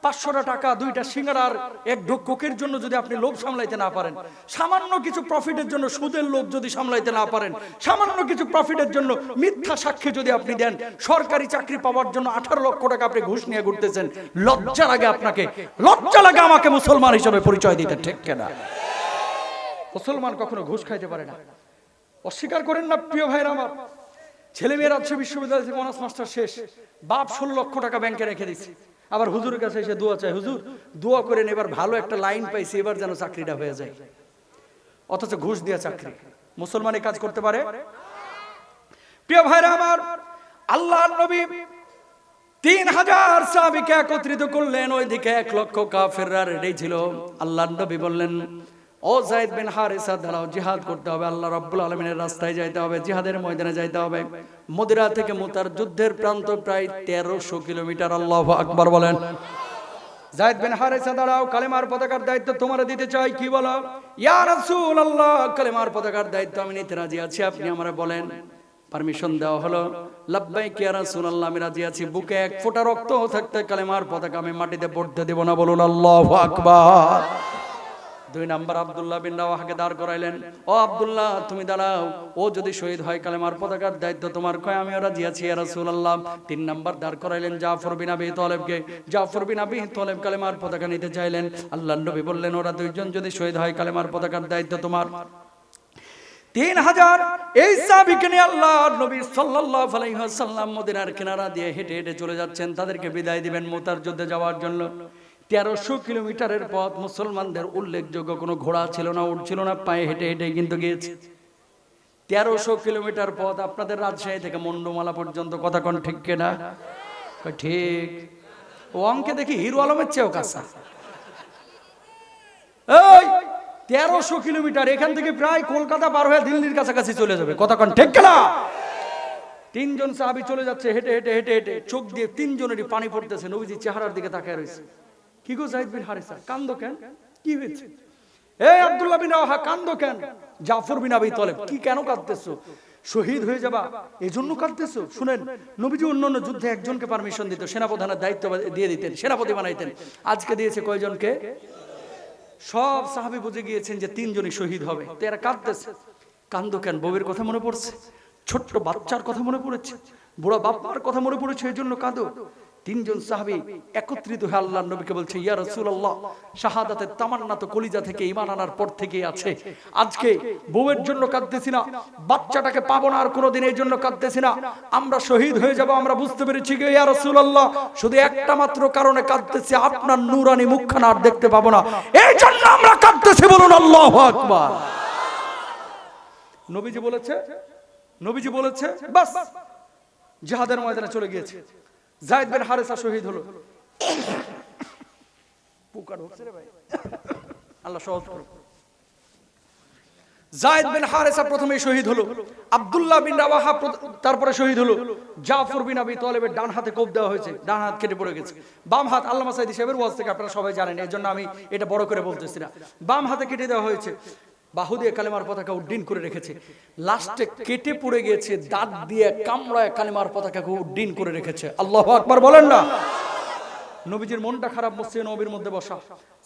500 টাকা, 2টা সিঙ্গারার 1 ঢোক কোকের জন্য যদি আপনি লোভ সামলাইতে না পারেন, সামান্য কিছু প্রফিটের জন্য সুদের লোভ যদি সামলাইতে না পারেন, সামান্য কিছু প্রফিটের জন্য মিথ্যা সাক্ষী যদি আপনি দেন, সরকারি চাকরি পাওয়ার জন্য 18 লক্ষ টাকা আপনি ঘুষ নিয়ে ঘুরতেছেন, লজ্জা লাগে আপনাকে, লজ্জা লাগে আমাকে মুসলমান হিসেবে পরিচয় দিতে। ঠিক কিনা? মুসলমান কখনো ঘুষ খাইতে পারে না। অস্বীকার করেন না প্রিয় ভাইরা আমার। ছেলেমেয়েরা হচ্ছে বিশ্ববিদ্যালয় থেকে অনার্স মাস্টার শেষ, বাপ 16 লক্ষ টাকা ব্যাংকে রেখে দিচ্ছে, আবার হুজুরের কাছে এসে দোয়া চায়, হুজুর দোয়া করেন এবার ভালো একটা লাইন পাইছি, এবার যেন চাকরিটা হয়ে যায়। অথচ ঘুষ দিয়ে চাকরি। মুসলমান এই কাজ করতে পারে? প্রিয় ভাইরা আমার, আল্লাহর নবী 3000 সাহাবীকে একত্রিত করলেন, ওইদিকে 1 লক্ষ কাফেররা রেডি ছিল। আল্লাহর নবী বললেন, ও যায়েদ বিন হারিসা, দাঁড়াও, জিহাদ করতে হবে, আল্লাহ রাব্বুল আলামিনের রাস্তায় যাইতে হবে, জিহাদের ময়দানে যাইতে হবে। মদিনা থেকে মুতার যুদ্ধের প্রান্ত প্রায় 1300 কিলোমিটার। আল্লাহু আকবার বলেন। যায়েদ বিন হারিসা, দাঁড়াও, কালেমার পতাকার দায়িত্ব তোমারে দিতে চাই। কি বলো? ইয়া রাসূলুল্লাহ, কালেমার পতাকার দায়িত্ব আমি নিতে রাজি আছি, আপনি আমারে বলেন। পারমিশন দেওয়া হলো। লাব্বাইক ইয়া রাসূলুল্লাহ, আমি রাজি আছি, বুকে 1 ফোঁটা রক্ত থাকতে কালেমার পতাকা আমি মাটিতে পড়তে দেব না। বলুন আল্লাহু আকবার। দুই নাম্বার আব্দুল্লাহ বিন রাওয়াহাকে দাঁড় করাইলেন, ও আব্দুল্লাহ তুমি দাঁড়াও, ও যদি শহীদ হয় কালেমার পতাকার দায়িত্ব তোমার। কয় আমিও রাজি আছি ইয়া রাসূলুল্লাহ। তিন নাম্বার দাঁড় করাইলেন জাফর বিন আবি তালেবকে। জাফর বিন আবি তালেব কালেমার পতাকা নিতে চাইলেন। আল্লাহর নবী বললেন ওরা দুইজন যদি শহীদ হয় কালেমার পতাকার দায়িত্ব তোমার। 3000 এই সাহাবীকে নিয়ে আল্লাহর নবী সাল্লাল্লাহু আলাইহি ওয়াসাল্লাম মদিনার কিনারা দিয়ে হেঁটে হেঁটে চলে যাচ্ছেন তাদেরকে বিদায় দিবেন মুতার যুদ্ধে যাওয়ার জন্য। 1300 কিলোমিটারের পথ, মুসলমানদের উল্লেখযোগ্য কোনো ঘোড়া ছিল না, উট ছিল না, পায়ে হেঁটে হেঁটে কিন্তু গিয়েছে। 1300 কিলোমিটার পথ আপনাদের রাজশাহী থেকে মন্ডুমালা পর্যন্ত, কথা কোন ঠিক কিনা? ঠিক। ও অঙ্কে দেখি হিরো আলমের চেয়েও কাছে। এই 1300 কিলোমিটার, এখান থেকে প্রায় কলকাতা পার হয়ে দিল্লির কাছাকাছি চলে যাবে, কথা কোন ঠিক কিনা? তিনজন সাহাবী চলে যাচ্ছে হেঁটে হেঁটে হেঁটে হেঁটে, চোখ দিয়ে তিনজনেরই পানি পড়তেছে। নবীজি চেহারার দিকে তাকিয়ে রয়েছে। কি গো যায়েদ বিন হারিসা, কান্দো কেন? কি হয়েছে? এই আব্দুল্লাহ বিন রাওয়াহা কান্দো কেন? জাফর বিন আবি তালেব, কি কেন কাঁদতেছো? শহীদ হয়ে যাবা এজন্য কাঁদতেছো? শুনেন, নবীজি অন্যান্য যুদ্ধে একজনকে পারমিশন দিত, সেনাপ্রধানের দায়িত্ব দিয়ে দিতেন, সেনাপতি বানাইতেন। আজকে দিয়েছে কয়জনকে? সব সাহাবী বুঝে গিয়েছেন যে তিনজনই শহীদ হবে, তো এরা কাঁদতেছে। কান্দো কেন? বউয়ের কথা মনে পড়ছে, ছোট্ট বাচ্চার কথা মনে পড়েছে, বুড়া বাবার কথা মনে পড়েছে, এই জন্য কাঁদো। তিনজন সাহাবী একত্রিত হয়ে আল্লাহর নবীকে বলছে, ইয়া রাসূলুল্লাহ, শাহাদাতের তামান্না তো কলিজা থেকে ঈমান আনার পর থেকেই আছে। আজকে বউয়ের জন্য কাঁদতেছি না, বাচ্চাটাকে পাবো না আর কোনোদিন, এই জন্য কাঁদতেছি না। আমরা শহীদ হয়ে যাব আমরা বুঝতে পেরেছি গো ইয়া রাসূলুল্লাহ, শুধু একটা মাত্র কারণে কাঁদতেছি, আপনার নূরানি মুখখানা আর দেখতে পাবো না, এই জন্য আমরা কাঁদতেছি। বলুন আল্লাহু আকবার। নবীজি বলেছে বাস, জিহাদের ময়দানে চলে গিয়েছে। যায়েদ বিন হারিসা শহীদ হলো। আল্লাহ সহজ করুন। যায়েদ বিন হারিসা প্রথমে শহীদ হলো, আব্দুল্লাহ বিন রাওয়াহা তারপরে শহীদ হলো। জাফর বিন আবি তালেবের ডান হাতে কোপ দেওয়া হয়েছে, ডান হাত কেটে পড়ে গেছে। বাম হাত, আল্লামা সাঈদী সাহেবের ওয়াজ থেকে আপনারা সবাই জানেন, এই জন্য আমি এটা বড় করে বলতেছি না। বাম হাতে কেটে দেওয়া হয়েছে, বাহু দিয়ে কালেমার পতাকা উড্ডীন করে রেখেছে। লাস্টে কেটে পড়ে গিয়েছে, দাঁত দিয়ে কামড়ায় কালেমার পতাকাকে উড্ডীন করে রেখেছে। আল্লাহু আকবার বলেন না। নবীজির মনটা খারাপ, মসজিদে নববীর মধ্যে বসা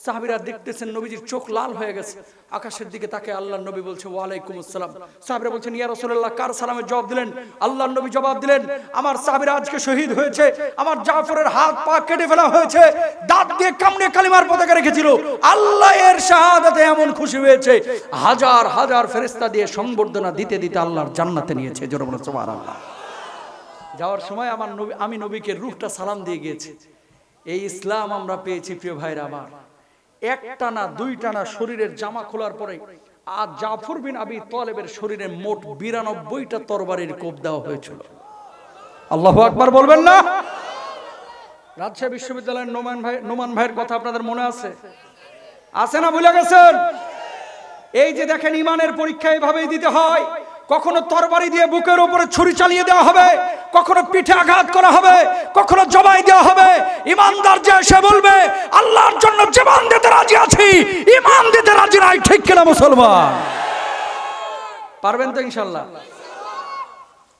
সাহাবীরা দেখতেছেন নবীজির চোখ লাল হয়ে গেছে। আকাশের দিকে তাকে আল্লাহর নবী বলছে ওয়া আলাইকুমুস সালাম। সাহাবীরা বলছেন ইয়া রাসূলুল্লাহ, কার সালামের জবাব দিলেন? আল্লাহর নবী জবাব দিলেন, আমার সাহাবীরা আজকে শহীদ হয়েছে, আমার জাফরের হাত পা কেটে ফেলা হয়েছে, দাঁত দিয়ে কামড়ে কালিমার পতাকা রেখেছিল। আল্লাহ এর শাহাদাতে এমন খুশি হয়েছে, হাজার হাজার ফেরেশতা দিয়ে সংবর্ধনা দিতে দিতে আল্লাহর জান্নাতে নিয়েছে। জোরে বলুন সুবহানাল্লাহ। যাওয়ার সময় আমি নবীকে রূহটা সালাম দিয়ে গিয়েছি। এই ইসলাম আমরা পেয়েছি প্রিয় ভাইরা আমার, একটা না দুইটা না, শরীরের জামা খোলার পরে আর জাফর বিন আবি তালেবের শরীরে মোট 92টা তরবারির কোপ দেওয়া হয়েছিল। আল্লাহু আকবার বলবেন না? রাজশাহী বিশ্ববিদ্যালয়ের নোমান ভাইয়ের কথা আপনাদের মনে আছে না ভুলে গেছেন? এই যে দেখেন, ইমানের পরীক্ষা এভাবেই দিতে হয়। কখনো তরবারি দিয়ে বুকের উপরে ছুরি চালিয়ে দেওয়া হবে, কখনো পিঠে আঘাত করা হবে, কখনো জবাই দেওয়া হবে। ইমানদার যে এসে বলবে আল্লাহর জন্য জীবন দিতে রাজি আছি, ইমান দিতে রাজি নাই, ঠিক কিনা মুসলমান? পারবেন তো ইনশাআল্লাহ?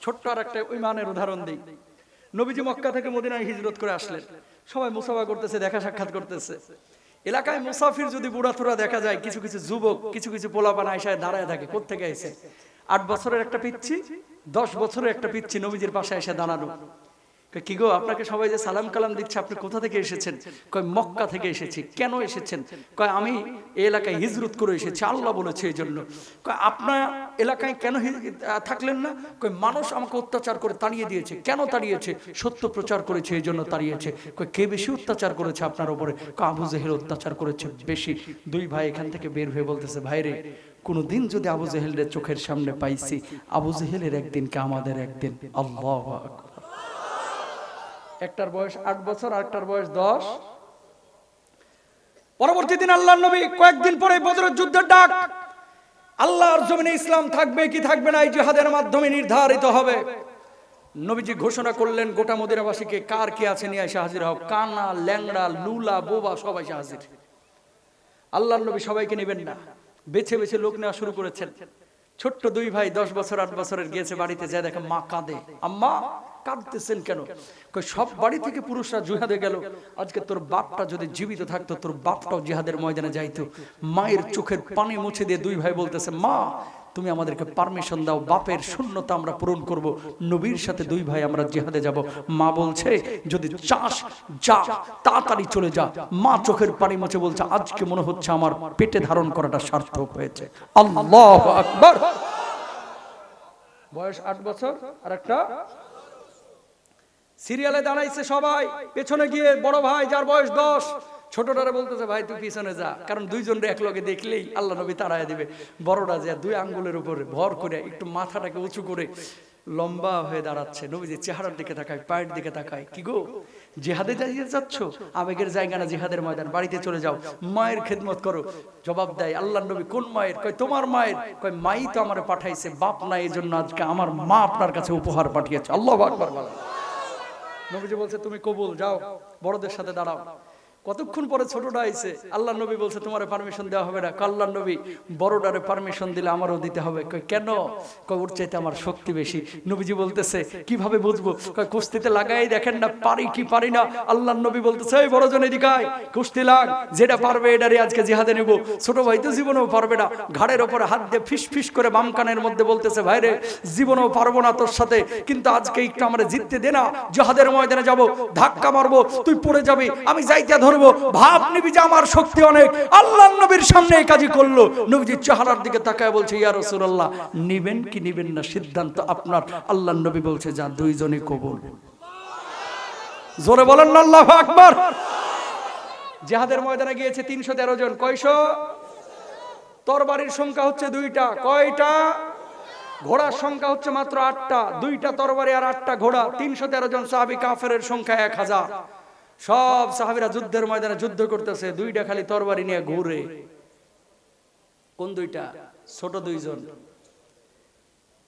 ছোট্ট আর একটা ইমানের উদাহরণ দিই। নবীজি মক্কা থেকে মদিনায় হিজরত করে আসলেন, সবাই মুসাফা করতেছে, দেখা সাক্ষাৎ করতেছে। এলাকায় মুসাফির যদি বুড়াথুরা দেখা যায়, কিছু কিছু যুবক, কিছু কিছু পোলাপান আয়সায় দাঁড়ায় থাকে। কোত্থেকে এসে? 8 বছরের একটা পিচ্ছি, 10 বছরের একটা পিচ্ছি নবীজির পাশে এসে দাঁড়ানো। কি গো, আপনাকে সবাই যে সালাম কালাম দিচ্ছে, আপনি কোথা থেকে এসেছেন? কয় মক্কা থেকে এসেছি। কেন এসেছেন? কয় আমি এই এলাকায় হিজরত করে এসেছি, আল্লাহ বলেছে এই জন্য। কয় আপনার এলাকায় কেন থাকলেন না? কয় মানুষ আমাকে অত্যাচার করে তাড়িয়ে দিয়েছে। কেন তাড়িয়েছে? সত্য প্রচার করেছে এই জন্য তাড়িয়েছে। কয় কে বেশি অত্যাচার করেছে আপনার উপরে? কয় আবু জেহেল অত্যাচার করেছে বেশি। দুই ভাই এখান থেকে বের হয়ে বলতেছে, ভাইরে, কোনদিন যদি আবু জেহেলের চোখের সামনে পাইছি, আবু জেহেলের একদিন কে আমাদের একদিন। আল্লাহু আকবার। একটার বয়স 8 বছর, আরেকটার বয়স 10। পরবর্তী দিন আল্লাহর নবী কয়েকদিন পরে বদরের যুদ্ধের ডাক। আল্লাহর জমিনে ইসলাম থাকবে কি থাকবে না এই জিহাদের মাধ্যমে নির্ধারিত হবে। নবীজি ঘোষণা করলেন গোটা মদিনাবাসীকে, কার কি আছে নিয়ে এসে হাজির হও। কানা, ল্যাংড়া, লুলা, বোবা সবাই এসে হাজির। আল্লাহর নবী সবাইকে নেবেন না, বেছে বেছে লোক নেওয়া শুরু করেছেন। ছোট্ট দুই ভাই 10 বছর 8 বছরের গিয়েছে বাড়িতে, যায় দেখে মা কাঁদে। আম্মা কাঁদতেছেন কেন? কই সব বাড়ি থেকে পুরুষরা জিহাদে গেল, আজকে তোর বাপটা যদি জীবিত থাকতো তোর বাপটাও জিহাদের ময়দানে যাইতো। মায়ের চোখের পানি মুছে দিয়ে দুই ভাই বলতেছে, মা তুমি আমাদেরকে পারমিশন দাও, বাপের শূন্যতা আমরা পূরণ করব, নবীর সাথে দুই ভাই আমরা জিহাদে যাব। মা বলছে যদি চাস যা, তাড়াতাড়ি চলে যা। মা চোখের পানি মুছে বলছে, আজকে মনে হচ্ছে আমার পেটে ধারণ করাটা সার্থক হয়েছে। আল্লাহু আকবার। বয়স 8 বছর, আর একটা সিরিয়ালে দাঁড়াইছে সবাই, পেছনে গিয়ে বড় ভাই যার বয়স 10, ছোটটারে বলতেছে ভাই তুই পিছনে যা, কারণ দুইজনরে একলগে দেখলেই আল্লাহ নবী তাড়ায় দিবে। বড়টা যে 2 আঙ্গুলের উপরে ভর করে একটু মাথাটাকে উঁচু করে লম্বা হয়ে দাঁড়াচ্ছে, নবীজি চেহারার দিকে তাকায়, পায়ের দিকে তাকায়, কি গো জিহাদে যাচ্ছ? আবেগের জায়গা না জিহাদের ময়দান, বাড়িতে চলে যাও, মায়ের খেদমত করো। জবাব দেয় আল্লাহ নবী, কোন মায়ের? কয় তোমার মায়ের। কয় মাই তো আমারে পাঠাইছে, বাপ না, এই জন্য আজকে আমার মা আপনার কাছে উপহার পাঠিয়েছে। আল্লাহু আকবার বলেন। নবীজি বলছে তুমি কবুল, যাও বড়দের সাথে দাঁড়াও। কতক্ষণ পরে ছোটটা আইছে, আল্লাহ নবী বলছে তোমারে পারমিশন দেওয়া হবে না। আল্লাহ নবী, বড়টারে পারমিশন দিলে আমারও দিতে হবে। কই কেন? কই ওর চাইতে আমার শক্তি বেশি। নবীজি বলতেছে কিভাবে বুঝবো? কই কুস্তিতে লাগাই দেখেন না পারি কি পারি না। আল্লাহ নবী বলতেছে এই বড়জন এদিকে আয়, কুস্তি লাগ, যেটা পারবে এটারে আজকে জিহাদে নেব। ছোট ভাই তো জীবনেও পারবে না, ঘাড়ের ওপরে হাত দিয়ে ফিস ফিস করে বাম কানের মধ্যে বলতেছে ভাইরে জীবনেও পারবো না তোর সাথে, কিন্তু আজকে একটু আমরা জিততে দে না, জিহাদের ময়দানে যাব, ধাক্কা মারবো, তুই পড়ে যাবি, আমি যাইতে ধরবো, ভাব নিবি যে আমার শক্তি অনেক। আল্লাহর নবীর সামনে এই কাজই করলো। নবীজি চেহারার দিকে তাকায় বলছে ইয়া রাসূলুল্লাহ নিবেন কি নিবেন না সিদ্ধান্ত আপনার। আল্লাহর নবী বলছে যা, দুইজনই কবুল। জোরে বলেন না আল্লাহু আকবার। জিহাদের ময়দানে গিয়েছে 313 জন। কয়শো? তরবারির সংখ্যা হচ্ছে 2টা। কয়টা? ঘোড়ার সংখ্যা হচ্ছে মাত্র 8টা। 2টা তরবারি আর 8টা ঘোড়া। 313 জন সাহাবী, কাফেরের সংখ্যা 1000। সব সাহাবীরা যুদ্ধের ময়দানে যুদ্ধ করতেছে, 2টা খালি তরবারি নিয়ে ঘুরে। কোন 2টা? ছোট 2 জন,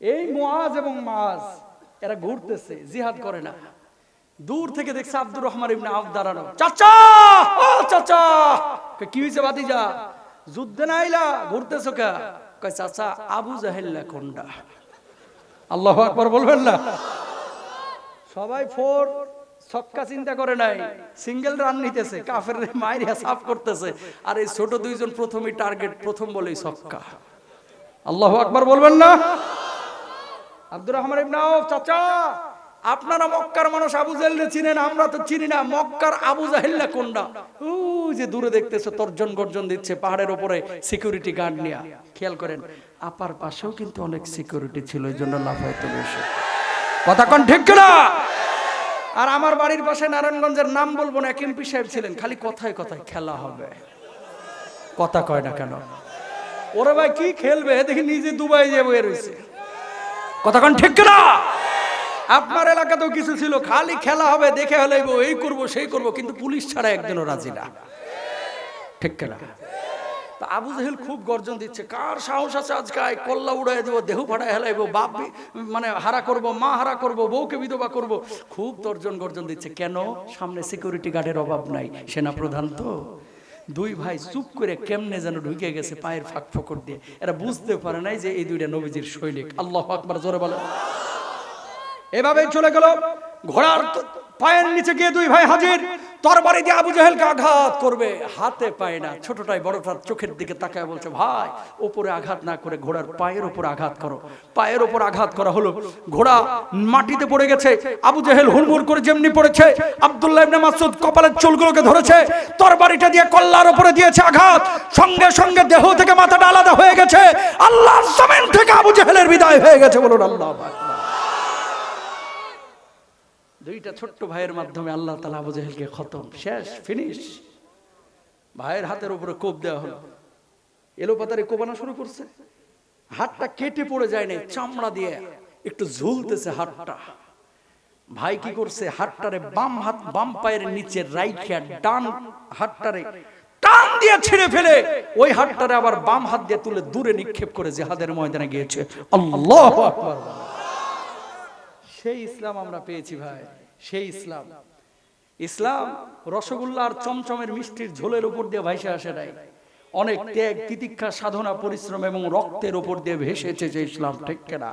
এই মুআজ এবং মাআজ, এরা ঘুরতেছে, জিহাদ করে না। দূর থেকে দেখছে আব্দুর রহমান ইবনে আওফ দাঁড়ানো। চাচা, ও চাচা। কি হইছে ভাতিজা? যুদ্ধে না আইলা, ঘুরতেছো কে? কয় চাচা আবু জাহেল কোনটা? আল্লাহু আকবার বলবেন না? সবাই 4 ছক্কা চিন্তা করে নাই, সিঙ্গেল রান নিতেছে, কাফের মাইর হিসাব করতেছে, আর এই ছোট 2 জন প্রথমেই টার্গেট, প্রথম বলেই ছক্কা। আল্লাহু আকবার বলবেন না? আব্দুর রহমান ইবনে আওফ, চাচা আপনারা মক্কার মানুষ আবু জাহেলকে চিনেন, আমরা তো চিনি না, মক্কার আবু জাহেল কোনটা? ওই যে দূরে দেখতেছে তর্জন গর্জন দিচ্ছে, পাহাড়ের উপরে সিকিউরিটি গার্ড নিয়ে। খেয়াল করেন আপার পাশেও কিন্তু অনেক সিকিউরিটি ছিল, এই জন্য লাফাইতে বসে। কথা কোন ঠিক কিনা? আর আমার বাড়ির পাশে নারায়ণগঞ্জের নাম বলবো না, এমপি সাহেব ছিলেন, খালি কথায় কথায় খেলা হবে, কথা কয় না কেন? ওরে ভাই কি খেলবে, দেখি নিজে দুবাই যে বয়ে রয়েছে। কথা কোন ঠিক কিনা? আপনার এলাকাতেও কিছু ছিল, খালি খেলা হবে, দেখে হলেইব, এই করব সেই করব, কিন্তু পুলিশ ছাড়া একজনও রাজি না, ঠিক কিনা? তা আবু জাহেল খুব গর্জন দিচ্ছে, কার সাহস আছে আজকে কল্লা উড়াই দেবো, দেহ ফাটাই হেলাইবো, বাপ মানে হারা করব, মা হারা করব, বউকে বিধবা করব, খুব তর্জন গর্জন দিচ্ছে। কেন? সামনে সিকিউরিটি গার্ডের অভাব নাই, সেনা প্রধান তো। 2 ভাই চুপ করে কেমনে যেন ঢুকে গেছে পায়ের ফাঁক ফোকর দিয়ে, এরা বুঝতে পারে নাই যে এই 2টা নবীজির সৈনিক। আল্লাহু আকবার জোরে বলো। এভাবেই চলে গেল, ঘোড়ার পায়ের নিচে গিয়ে 2 ভাই হাজির, তরবারি দিয়ে আবু জাহেলকে আঘাত করবে, হাতে পায় না। ছোটটাই বড়টার চোখের দিকে তাকায় বলছে ভাই উপরে আঘাত না করে ঘোড়ার পায়ের উপর আঘাত করো। পায়ের উপর আঘাত করা হলো, ঘোড়া মাটিতে পড়ে গেছে। আবু জাহেল হুড়মুড় করে যেমনি পড়েছে, আব্দুল্লাহ ইবনে মাসউদ কপালের চুলগুলোকে ধরেছে, তরবারিটা দিয়ে কল্লার উপরে দিয়েছে আঘাত, সঙ্গে সঙ্গে দেহ থেকে মাথাটা আলাদা হয়ে গেছে। আল্লাহর জমিন থেকে আবু জাহেলের বিদায় হয়ে গেছে, বলুন আল্লাহু আকবার। 2টা ছোট্ট ভাইয়ের মাধ্যমে আল্লাহ তাআলা আবু জাহেলকে খতম, শেষ, ফিনিশ। ভাইয়ের হাতের উপরে কোপ দেওয়া হলো, এলোপাতারি কোবানো শুরু করছে, হাতটা কেটে পড়ে যায় নাই, চামড়া দিয়ে একটু ঝুলতেছে হাতটা। ভাই কি করছে, হাতটারে বাম পায়ের নিচে রাইখা ডান হাতটারে টান দিয়ে ছিঁড়ে ফেলে ওই হাতটারে আবার বাম হাত দিয়ে তুলে দূরে নিক্ষেপ করে জিহাদের ময়দানে গিয়েছে। আল্লাহু আকবার। সেই ইসলাম আমরা পেয়েছি ভাই, সেই ইসলাম। ইসলাম রসগোল্লা আর চমচমের মিষ্টির ঝোলের উপর দিয়ে ভাইসে আসে নাই, অনেক ত্যাগ তিতিক্ষা সাধনা পরিশ্রম এবং রক্তের উপর দিয়ে ভেসেছে যে ইসলাম, ঠিক কিনা?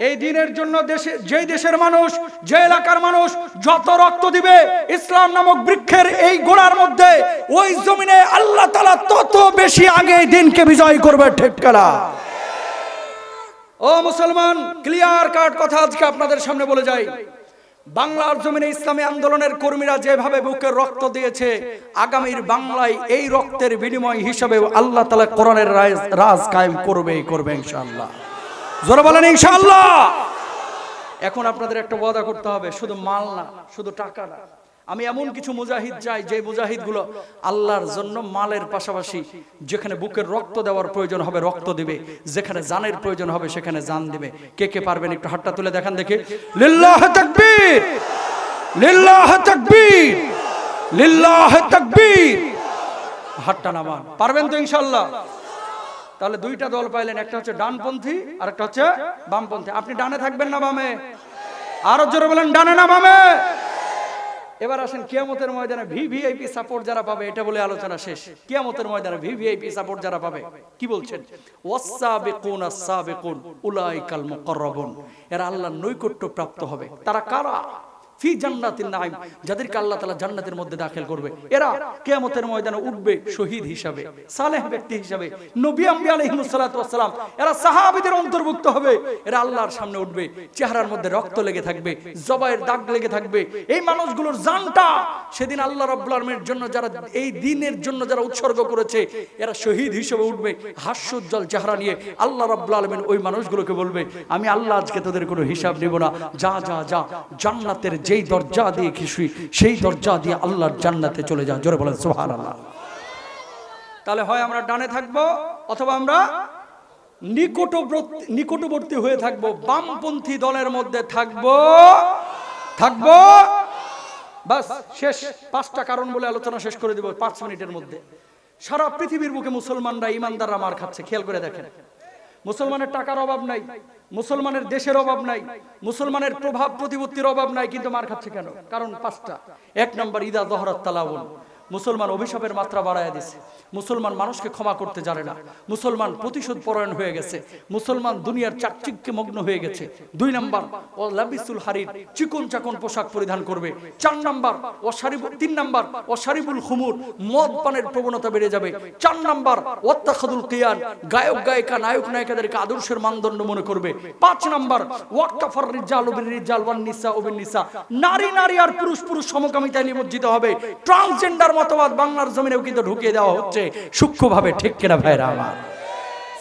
এই দিনের জন্য যেই দেশের মানুষ, যে এলাকার মানুষ যত রক্ত দিবে ইসলাম নামক বৃক্ষের এই গোড়ার মধ্যে, ওই জমিনে আল্লাহ তাআলা তত বেশি আগে দিনকে বিজয় করবে। ঠিক কিনা? ও মুসলমান, ক্লিয়ার কাট কথা আজকে আপনাদের সামনে বলে যাই। বাংলার জমিনে ইসলামী আন্দোলনের কর্মীরা যেভাবে বুকের রক্ত দিয়েছে, আগামীর বাংলায় এই রক্তের বিনিময় হিসেবে আল্লাহ তাআলা কোরআনের রাজ কায়েম করবে ইনশাআল্লাহ। জোরে বলেন ইনশাআল্লাহ। এখন আপনাদের একটা ওয়াদা করতে হবে, শুধু মাল না, শুধু টাকা না। আমি এমন কিছু মুজাহিদ চাই যে মুজাহিদগুলো আল্লাহর জন্য মালের পাশাপাশি যেখানে বুকের রক্ত দেওয়ার প্রয়োজন হবে রক্ত দিবে, যেখানে জানের প্রয়োজন হবে সেখানে জান দিবে। কে কে পারবেন একটু হাতটা তুলে দেখান দেখি। লিল্লাহি তাকবীর, লিল্লাহি তাকবীর, লিল্লাহি তাকবীর। হাতটা নামান। পারবেন তো ইনশাআল্লাহ? তাহলে দুইটা দল পাইলেন, একটা হচ্ছে ডানপন্থী আর একটা হচ্ছে বামপন্থী। আপনি ডানে থাকবেন না বামে? আরো জোরে বলেন, ডানে না বামে? এবার আসেন কিয়ামতের ময়দানে ভিভিআইপি সাপোর্ট যারা পাবে, এটা বলে আলোচনা শেষ। কিয়ামতের ময়দানে ভিভিআইপি সাপোর্ট যারা পাবে, কি বলছেন? ওয়াস-সাবিকুনাস সাবিকুন উলাইকাল মুকাররাবুন। এরা আল্লাহর নৈকট্য প্রাপ্ত হবে। তারা কারা? ফি জান্নাতিন নাঈম, যাদেরকে আল্লাহ তাআলা জান্নাতের মধ্যে দাখিল করবে। এরা কিয়ামতের ময়দানে উঠবে শহীদ হিসাবে, সালেহ ব্যক্তি হিসাবে, নবী আম্বিয়া আলাইহিস সালাতু ওয়াস সালাম। এরা সাহাবীদের অন্তর্ভুক্ত হবে। এরা আল্লাহর সামনে উঠবে, চেহারার মধ্যে রক্ত লেগে থাকবে, জবায়ের দাগ লেগে থাকবে। এই মানুষগুলোর জানটা সেদিন আল্লাহ রাব্বুল আলামিনের জন্য, যারা এই দ্বীনের জন্য যারা উৎসর্গ করেছে, এরা শহীদ হিসেবে উঠবে হাস্যোজ্জ্বল চেহারা নিয়ে। আল্লাহ রাব্বুল আলামিন ওই মানুষগুলোকে বলবে, আমি আল্লাহ আজকে তোদের কোনো হিসাব নিব না, যা যা যা, জান্নাতের যেই দরজা দিয়ে খুশি সেই দরজা দিয়ে আল্লাহর জান্নাতে চলে যা। জোরে বলেন সুবহানাল্লাহ। তাহলে হয় আমরা ডানে থাকবো অথবা আমরা নিকটবর্তী হয়ে থাকবো, বামপন্থী দলের মধ্যে থাকবো। বাস শেষ। 5টা কারণ বলে আলোচনা শেষ করে দিব 5 মিনিটের মধ্যে। সারা পৃথিবীর বুকে মুসলমানরা, ইমানদাররা মার খাচ্ছে। খেয়াল করে দেখেন, মুসলমানের টাকার অভাব নাই, মুসলমানের দেশের অভাব নাই, মুসলমানের প্রভাব প্রতিপত্তির অভাব নাই, কিন্তু মার খাচ্ছে কেন? কারণ 5টা। 1 নম্বর, ইদা যহরাত তালাউন। মুসলমান অভিশাপের মাত্রা বাড়ায় দিছে। মুসলমান মানুষকে ক্ষমা করতে জানে না। মুসলমান প্রতিশোধ পরায়ণ হয়ে গেছে। মুসলমান দুনিয়ার চাকচিক্যে মগ্ন হয়ে গেছে। 2 নম্বর, ও লাবিসুল হারির, চিকন চাকন পোশাক পরিধান করবে। 4 নম্বর, ও শারিবুল 3 নম্বর, ও শারিবুল খুমুর, মদ পানের প্রবণতা বেড়ে যাবে। 4 নম্বর, ওয়াত্তাখাদুল কিয়ান, গায়ক গায়িকা, নায়ক নায়িকাদেরকে আদর্শের মানদণ্ড মনে করবে। 5 নম্বর, ওয়াক্তাফার রিজাল বিল রিজাল ওয়ান নিসা বিন নিসা, নারী নারী আর পুরুষ পুরুষ সমকামিতায় নিমজ্জিত হবে। ট্রান্সজেন্ডার মতবাদ বাংলার জমিনেও কিন্তু ঢুকিয়ে দেওয়া হচ্ছে সূক্ষ্মভাবে। ঠিক কিনা ভাইরা আমার?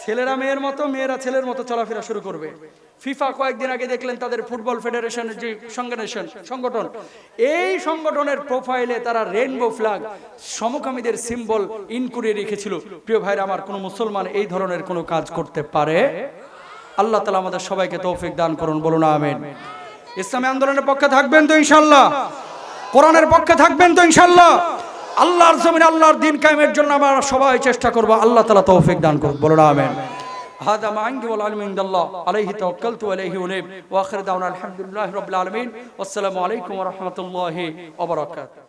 ছেলেরা মেয়ের মতো, মেয়েরা ছেলের মতো চলাফেরা শুরু করবে। ফিফা কয়েকদিন আগে দেখলেন তাদের ফুটবল ফেডারেশনের যে সংগঠন, এই সংগঠনের প্রোফাইলে তারা রেইনবো ফ্ল্যাগ, সমকামীদের সিম্বল ইন করে রেখেছিল। প্রিয় ভাইরা আমার, কোন মুসলমান এই ধরনের কোনো কাজ করতে পারে? আল্লাহ তাআলা আমাদের সবাইকে তৌফিক দান করুন, বলুন আমিন। ইসলামী আন্দোলনের পক্ষে থাকবেন তো ইনশাআল্লাহ? কোরআনের পক্ষে থাকবেন তো ইনশাআল্লাহ? আল্লাহর জমিনে আল্লাহর দ্বীন কায়েমের জন্য আমরা সবাই চেষ্টা করব। আল্লাহ তাআলা তৌফিক দান করুন, বলুন আমিন। হাদা মা ইনদি ওয়াল ইলমু ইনদাল্লাহ, আলাইহি তাওয়াক্কালতু ওয়া ইলাইহি উনীব, ওয়া আখিরু দাওয়ানা আলহামদুলিল্লাহি রাব্বিল আলামিন। আসসালামু আলাইকুম ওয়া রাহমাতুল্লাহি ওয়া বারাকাতুহু।